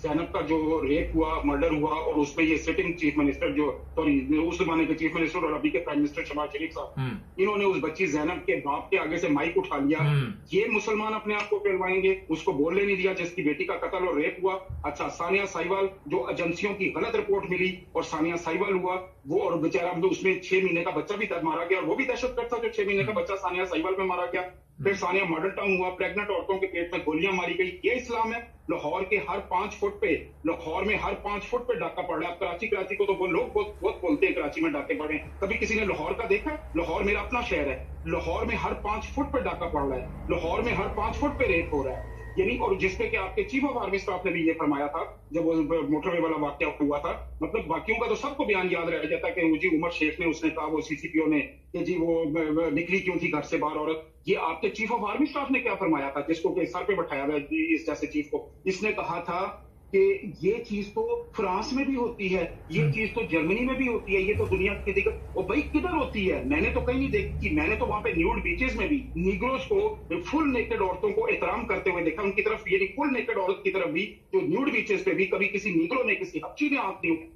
زینب کا جو ریپ ہوا، مرڈر ہوا، اور اس میں یہ سٹنگ چیف منسٹر اس زمانے کے چیف منسٹر اور ابھی کے پرائم منسٹر شہباز شریف صاحب، انہوں نے اس بچی زینب کے باپ کے آگے سے مائک اٹھا لیا۔ یہ مسلمان اپنے آپ کو کہلوائیں گے؟ اس کو بولنے نہیں دیا جس کی بیٹی کا قتل اور ریپ ہوا۔ اچھا، ثانیہ ساہیوال جو ایجنسیوں کی غلط رپورٹ ملی اور ثانیہ ساہیوال ہوا، وہ اور بیچارہ اس میں 6 مہینے کا بچہ بھی مارا گیا، اور وہ بھی دہشت گرد تھا جو 6 مہینے کا بچہ ثانیہ ساہیوال میں مارا گیا۔ پھر ثانیہ ماڈل ٹاؤن ہوا، پریگننٹ عورتوں کے پیٹ میں گولیاں ماری گئی۔ یہ اسلام ہے؟ لاہور کے ہر 5 فٹ پہ، لاہور میں ہر 5 فٹ پہ ڈاکہ پڑ رہا ہے۔ کراچی کو تو وہ لوگ بہت بولتے ہیں کراچی میں ڈاکے پڑے ہیں، کبھی کسی نے لاہور کا دیکھا ہے؟ لاہور میرا اپنا شہر ہے، لاہور میں ہر 5 فٹ پہ ڈاکہ پڑ رہا ہے، لاہور میں ہر 5 فٹ پہ ریپ ہو رہا ہے، یعنی اور جس پہ کہ آپ کے چیف آف آرمی اسٹاف نے بھی یہ فرمایا تھا جب وہ موٹر وے والا واقعہ ہوا تھا۔ مطلب باقیوں کا تو سب کو بیان یاد رہ جاتا ہے کہ جی عمر شیخ نے، اس نے کہا، وہ سی سی پی او نے، کہ جی وہ نکلی کیوں تھی گھر سے باہر عورت۔ یہ آپ کے چیف آف آرمی اسٹاف نے کیا فرمایا تھا، جس کو کہ سر پہ بٹھایا ہوا ہے اس جیسے چیف کو؟ اس نے کہا تھا کہ یہ چیز تو فرانس میں بھی ہوتی ہے، یہ چیز تو جرمنی میں بھی ہوتی ہے، یہ تو دنیا کی دیگر، اور بھائی کدھر ہوتی ہے؟ میں نے تو کہیں نہیں دیکھی، میں نے تو وہاں پہ نیوڈ بیچز میں بھی نیگروز کو، فل نیکڈ عورتوں کو احترام کرتے ہوئے دیکھا، ان کی طرف، یعنی فل نیکڈ عورت کی طرف بھی، جو نیوڈ بیچز پہ بھی کبھی کسی نیگرو نے، کسی حبشی نے ہاتھ نہیں اٹھایا۔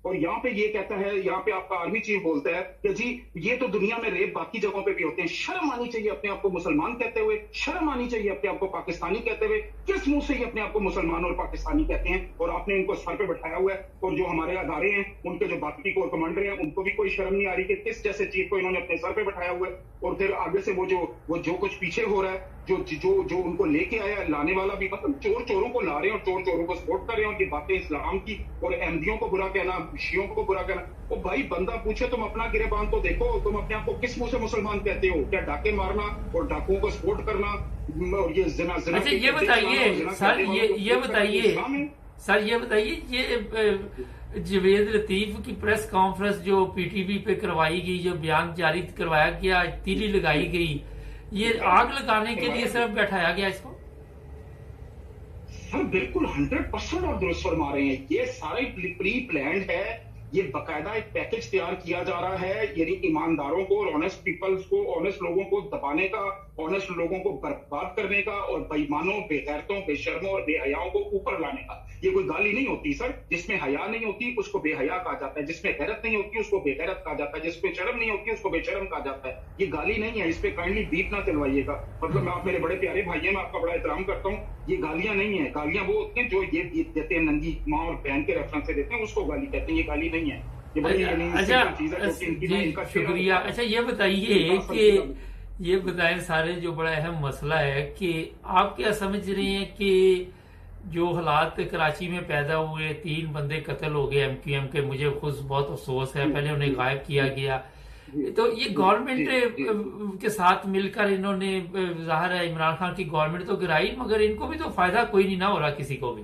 اور یہاں پہ یہ کہتا ہے، یہاں پہ آپ کا آرمی چیف بولتا ہے کہ جی یہ تو دنیا میں ریپ باقی جگہوں پہ بھی ہوتے ہیں۔ شرم آنی چاہیے اپنے آپ کو مسلمان کہتے ہوئے، شرم آنی چاہیے اپنے آپ کو پاکستانی کہتے ہوئے۔ کس منہ سے یہ اپنے آپ کو مسلمان اور پاکستانی کہتے ہیں؟ اور آپ نے ان کو سر پہ بٹھایا ہوا ہے، اور جو ہمارے ادارے ہیں، ان کے جو باقی کور کمانڈر ہیں، ان کو بھی کوئی شرم نہیں آ رہی کہ کس جیسے چیف کو انہوں نے اپنے سر پہ بٹھایا ہوا ہے۔ اور پھر آگے سے وہ جو کچھ پیچھے ہو رہا ہے، جو ان کو لے کے آیا، لانے والا بھی، مطلب چوروں کو لا رہے ہیں اور چوروں کو سپورٹ کر رہے ہیں، اور یہ باتیں اسلام کی، اور احمدیوں کو برا کہنا، شیعوں کو برا کہنا۔ او بھائی، بندہ پوچھے تم اپنا گریبان تو دیکھو، تم اپنے آپ کو کس منہ سے مسلمان کہتے ہو؟ کیا ڈاکے مارنا اور ڈاکوؤں کو سپورٹ کرنا اور یہ زنا؟ اچھا یہ بتائیے سر، یہ بتائیے یہ جوید لطیف کی پریس کانفرنس جو پی ٹی وی پہ کروائی گئی، جو بیان جاری کروایا گیا، تیلی لگائی گئی، یہ آگ لگانے کے لیے صرف بیٹھایا گیا اس کو؟ سر بالکل 100% آپ درست فرما رہے ہیں، یہ سارا پری پلانڈ ہے، یہ باقاعدہ ایک پیکج تیار کیا جا رہا ہے، یعنی ایمانداروں کو اور آنےسٹ پیپلز کو، آنےسٹ لوگوں کو دبانے کا، آنےسٹ لوگوں کو برباد کرنے کا، اور بے ایمانوں، بے غیرتوں، بے شرموں اور بے حیاؤں کو اوپر لانے کا۔ یہ کوئی گالی نہیں ہوتی سر، جس میں حیا نہیں ہوتی اس کو بے حیا کہا جاتا ہے، جس میں غیرت نہیں ہوتی اس کو بے غیرت کہا جاتا ہے، جس پہ شرم نہیں ہوتی اس کو بے شرم کہا جاتا ہے۔ یہ گالی نہیں ہے، اس پہ کائنڈلی بیپ نہ چلوائیے گا، مطلب آپ میرے بڑے پیارے بھائی ہیں، میں آپ کا بڑا احترام کرتا ہوں، یہ گالیاں نہیں ہیں، گالیاں وہ ہوتی ہیں جو یہ دیتے ہیں ننگی ماں اور بہن کے ریفرنس سے دیتے ہیں، اس کو گالی کہتے ہیں، یہ گالی نہیں ہے۔ اچھا شکریہ۔ اچھا یہ بتائیں سارے، جو بڑا اہم مسئلہ ہے کہ آپ کیا سمجھ رہے ہیں کہ جو حالات کراچی میں پیدا ہوئے، 3 بندے قتل ہو گئے MQM کے، مجھے خود بہت افسوس ہے، پہلے انہیں غائب کیا گیا، تو یہ گورنمنٹ کے ساتھ مل کر انہوں نے، ظاہر ہے عمران خان کی گورنمنٹ تو گرائی، مگر ان کو بھی تو فائدہ کوئی نہیں نہ ہو رہا کسی کو بھی۔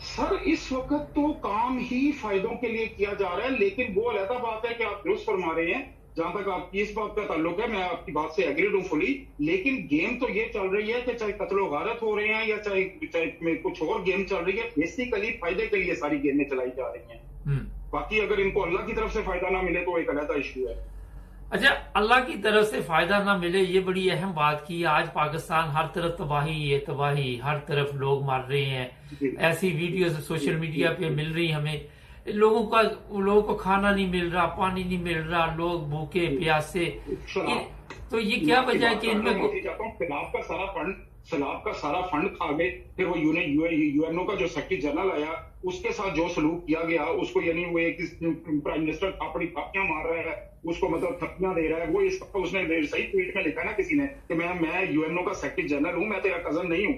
سر اس وقت تو کام ہی فائدوں کے لیے کیا جا رہا ہے، لیکن وہ علیحدہ بات ہے کہ آپ درست فرما رہے ہیں، جہاں تک آپ کی اس بات کا تعلق ہے میں آپ کی بات سے ایگریڈ ہوں فلی، لیکن گیم تو یہ چل رہی ہے کہ چاہے قتل و غارت ہو رہے ہیں یا چاہے کچھ اور گیم چل رہی ہے، بیسیکلی فائدے کے لیے ساری گیمیں چلائی جا رہی ہیں۔ باقی اگر ان کو اللہ کی طرف سے فائدہ نہ ملے تو ایک علیحدہ ایشو ہے۔ اچھا، اللہ کی طرف سے فائدہ نہ ملے، یہ بڑی اہم بات کی۔ آج پاکستان ہر طرف تباہی ہے، تباہی، ہر طرف لوگ مر رہے ہیں، ایسی ویڈیوز سوشل میڈیا پہ مل رہی ہمیں، لوگوں کو کھانا نہیں مل رہا، پانی نہیں مل رہا، لوگ بھوکے پیاسے، تو یہ کیا وجہ ہے کہ ان میں سیلاب کا سارا فنڈ کھا گئے، پھر وہ یو این او کا جو سیکرٹری جنرل آیا اس کے ساتھ جو سلوک کیا گیا اس کو، یعنی وہ ایک پرائم منسٹر اپنی پھاپیاں مار رہا ہے، उसको मतलब थप्पियां दे रहा है, वो इसका उसने सही ट्वीट में लिखा ना किसी ने कि मैं यूएनओ का सेक्रेटरी जनरल हूं, मैं तेरा कजन नहीं हूं।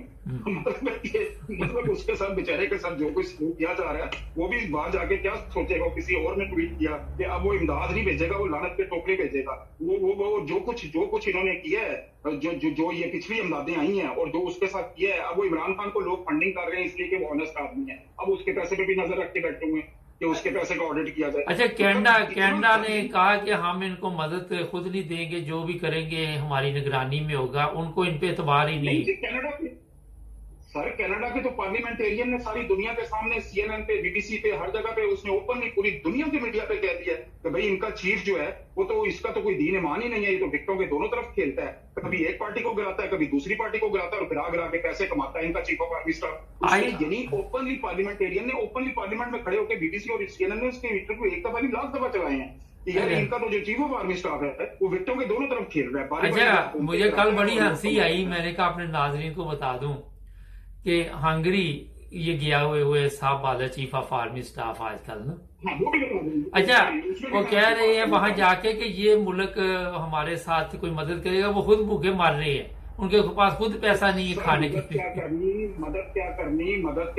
मतलब उसके साथ बेचारे के साथ जो कुछ किया जा रहा है, वो भी वहां जाके क्या सोचेगा। किसी और ने ट्वीट किया कि अब वो इमदाद नहीं भेजेगा, वो लानत के टोकरे भेजेगा। वो जो कुछ इन्होंने किया है, जो ये पिछली इमदादें आई हैं और जो उसके साथ किया है, अब वो इमरान खान को लोग फंडिंग कर रहे हैं इसलिए कि वो ऑनेस्ट आदमी है। अब उसके पैसे पे भी नजर रख के बैठे हुए हैं कि उसके पैसे का ऑडिट किया जाए। अच्छा, कनाडा ने कहा कि हम इनको मदद खुद नहीं देंगे, जो भी करेंगे हमारी निगरानी में होगा, उनको इन पे एतबार ही नहीं। कनाडा के तो पार्लियामेंटेरियन ने सारी दुनिया के सामने CNN पे, BBC पे, हर जगह पे उसने ओपनली पूरी दुनिया की मीडिया पे कह दिया कि भाई इनका चीफ जो है वो तो इसका तो कोई दीन ईमान ही नहीं है, ये तो विक्टों के दोनों तरफ खेलता है, कभी एक पार्टी को गिराता है, कभी दूसरी पार्टी को गिराता है और गिरा के पैसे कमाता है इनका चीफ ऑफ आर्मी स्टाफ। यानी ओपनली पार्लियामेंटेरियन ने ओपनली पार्लियामेंट में खड़े होकर BBC और CNN ने उसके इंटरव्यू एक दफा नहीं लाख दफा चलाए हैं कि यार इनका तो जो चीफ ऑफ आर्मी स्टाफ है वो विक्टों के दोनों तरफ खेल रहा है। अच्छा, मुझे कल बड़ी हंसी आई, मैंने कहा अपने नाजरीन को बता दूं कि हंगरी ये गया हुए साहब वाला चीफ ऑफ आर्मी स्टाफ आजकल ना। अच्छा, वो कह रहे हैं वहां जाके कि ये मुल्क हमारे साथ कोई मदद करेगा, वो खुद भूखे मर रहे हैं, उनके पास खुद पैसा नहीं है खाने के लिए। मदद क्या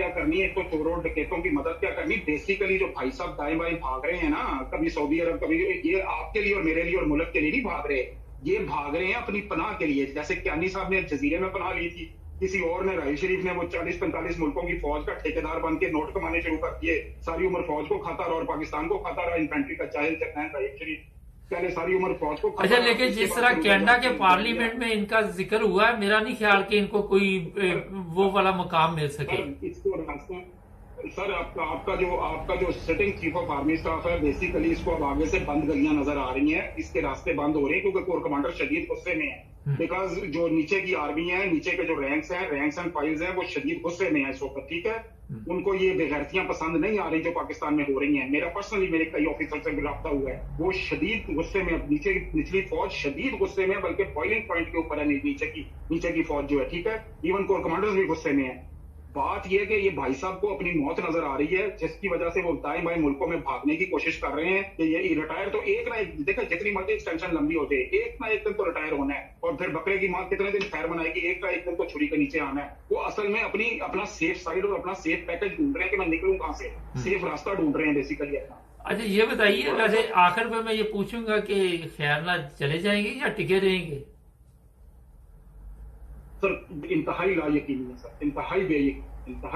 करनी, एक तो चोरों डकैतों की मदद क्या करनी। बेसिकली जो भाई साहब दाएं बाएं भाग रहे हैं ना, कभी सऊदी अरब, कभी ये आपके लिए और मेरे लिए और मुल्क के लिए नहीं भाग रहे, ये भाग रहे हैं अपनी पनाह के लिए। जैसे क्यानी साहब ने जजीरे में पनाह ली थी, किसी और ने राही शरीफ ने वो 40-45 मुल्कों की फौज का ठेकेदार बन के नोट कमाने शुरू कर दिए, सारी उम्र फौज को खाता रहा और पाकिस्तान को खाता रहा, इन्फेंट्री का चाहे राही शरीफ पहले सारी उम्र फौज को। अच्छा, लेकिन जिस तरह कनाडा के पार्लियामेंट में इनका जिक्र हुआ है, मेरा नहीं ख्याल कि इनको कोई वो वाला मुकाम मिल सके। सर आपका जो sitting chief of army staff है, बेसिकली इसको अब आगे से बंद गलियां नजर आ रही हैं, इसके रास्ते बंद हो रहे हैं क्योंकि कोर कमांडर शदीद गुस्से में है। बिकॉज जो नीचे की आर्मी है, नीचे के जो रैंक्स एंड फाइल्स हैं, वो शदीद गुस्से में है इस वक्त। ठीक है, उनको ये बेगैरतियां पसंद नहीं आ रही जो पाकिस्तान में हो रही हैं। मेरा पर्सनली मेरे कई ऑफिसर से रब्ता हुआ है, वो शदीद गुस्से में, निचली फौज शदीद गुस्से में, बल्कि बॉइलिंग पॉइंट के ऊपर है नीचे की फौज जो है। ठीक है, इवन कोर कमांडर्स भी गुस्से में है। बात यह कि ये भाई साहब को अपनी मौत नजर आ रही है, जिसकी वजह से वो दाएं बाएं मुल्कों में भागने की कोशिश कर रहे हैं कि ये रिटायर तो एक ना एक, देखा जितनी मर्जी एक्सटेंशन लंबी हो जाए, एक ना एक दिन तो रिटायर होना है। और फिर बकरे की मां कितने दिन खैर मनाएगी, एक ना एक दिन तो छुरी के नीचे आना है। वो असल में अपना सेफ साइड और अपना सेफ पैकेज ढूंढ रहे हैं कि मैं निकलूं कहां से, सेफ रास्ता ढूंढ रहे हैं बेसिकली अपना। अच्छा, ये बताइए, वैसे आखिर में मैं ये पूछूंगा कि खैरला चले जाएंगे या टिके रहेंगे? सर इंतहाई लायकीनी है सर, इंतहाई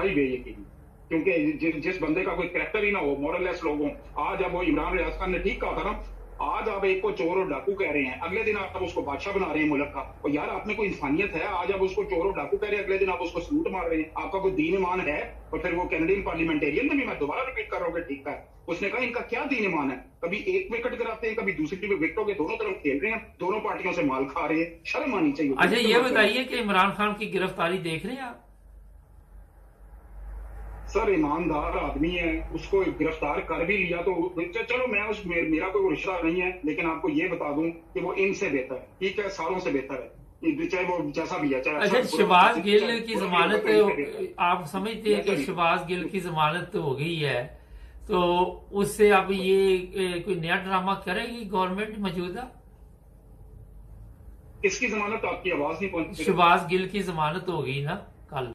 बेयकीनी, क्योंकि जिस बंदे का कोई कैरेक्टर ही ना हो, मॉरललेस लोग हों। आज अब वो इमरान रियाज खान ने ठीक कहा था ना, आज आप एक को चोर और डाकू कह रहे हैं, अगले दिन आप उसको बादशाह बना रहे हैं मुल्क का। और यार आप में कोई इंसानियत है? आज आप उसको चोर और डाकू कह रहे हैं, अगले दिन आप उसको सलूट मार रहे हैं। आपका कोई दीन ईमान है? और फिर वो कैनेडियन पार्लियामेंटेरियन ने भी, मैं दोबारा रिपीट कर रहा हूँ, ठीक है, उसने कहा इनका क्या दीन ईमान है, कभी एक विकेट गिराते हैं, कभी दूसरी विकेटों के दोनों तरफ खेल रहे हैं, दोनों पार्टियों से माल खा रहे हैं, शर्म आनी चाहिए। अच्छा, ये बताइए कि इमरान खान की गिरफ्तारी देख रहे हैं आप? सर ईमानदार आदमी है, उसको गिरफ्तार कर भी लिया तो चलो, मेरा कोई रिश्ता नहीं है, लेकिन आपको ये बता दूं कि वो इनसे बेहतर है। ठीक है, सालों से बेहतर है, चाहे वो जैसा भी है। चाहे अच्छा, शहबाज गिल की जमानत, आप समझते हैं कि शहबाज गिल की जमानत हो गई है, तो उससे अब ये कोई नया ड्रामा करेगी गवर्नमेंट मौजूदा? किसकी जमानत? आपकी आवाज नहीं पहुंची। शहबाज गिल की जमानत हो गई ना कल।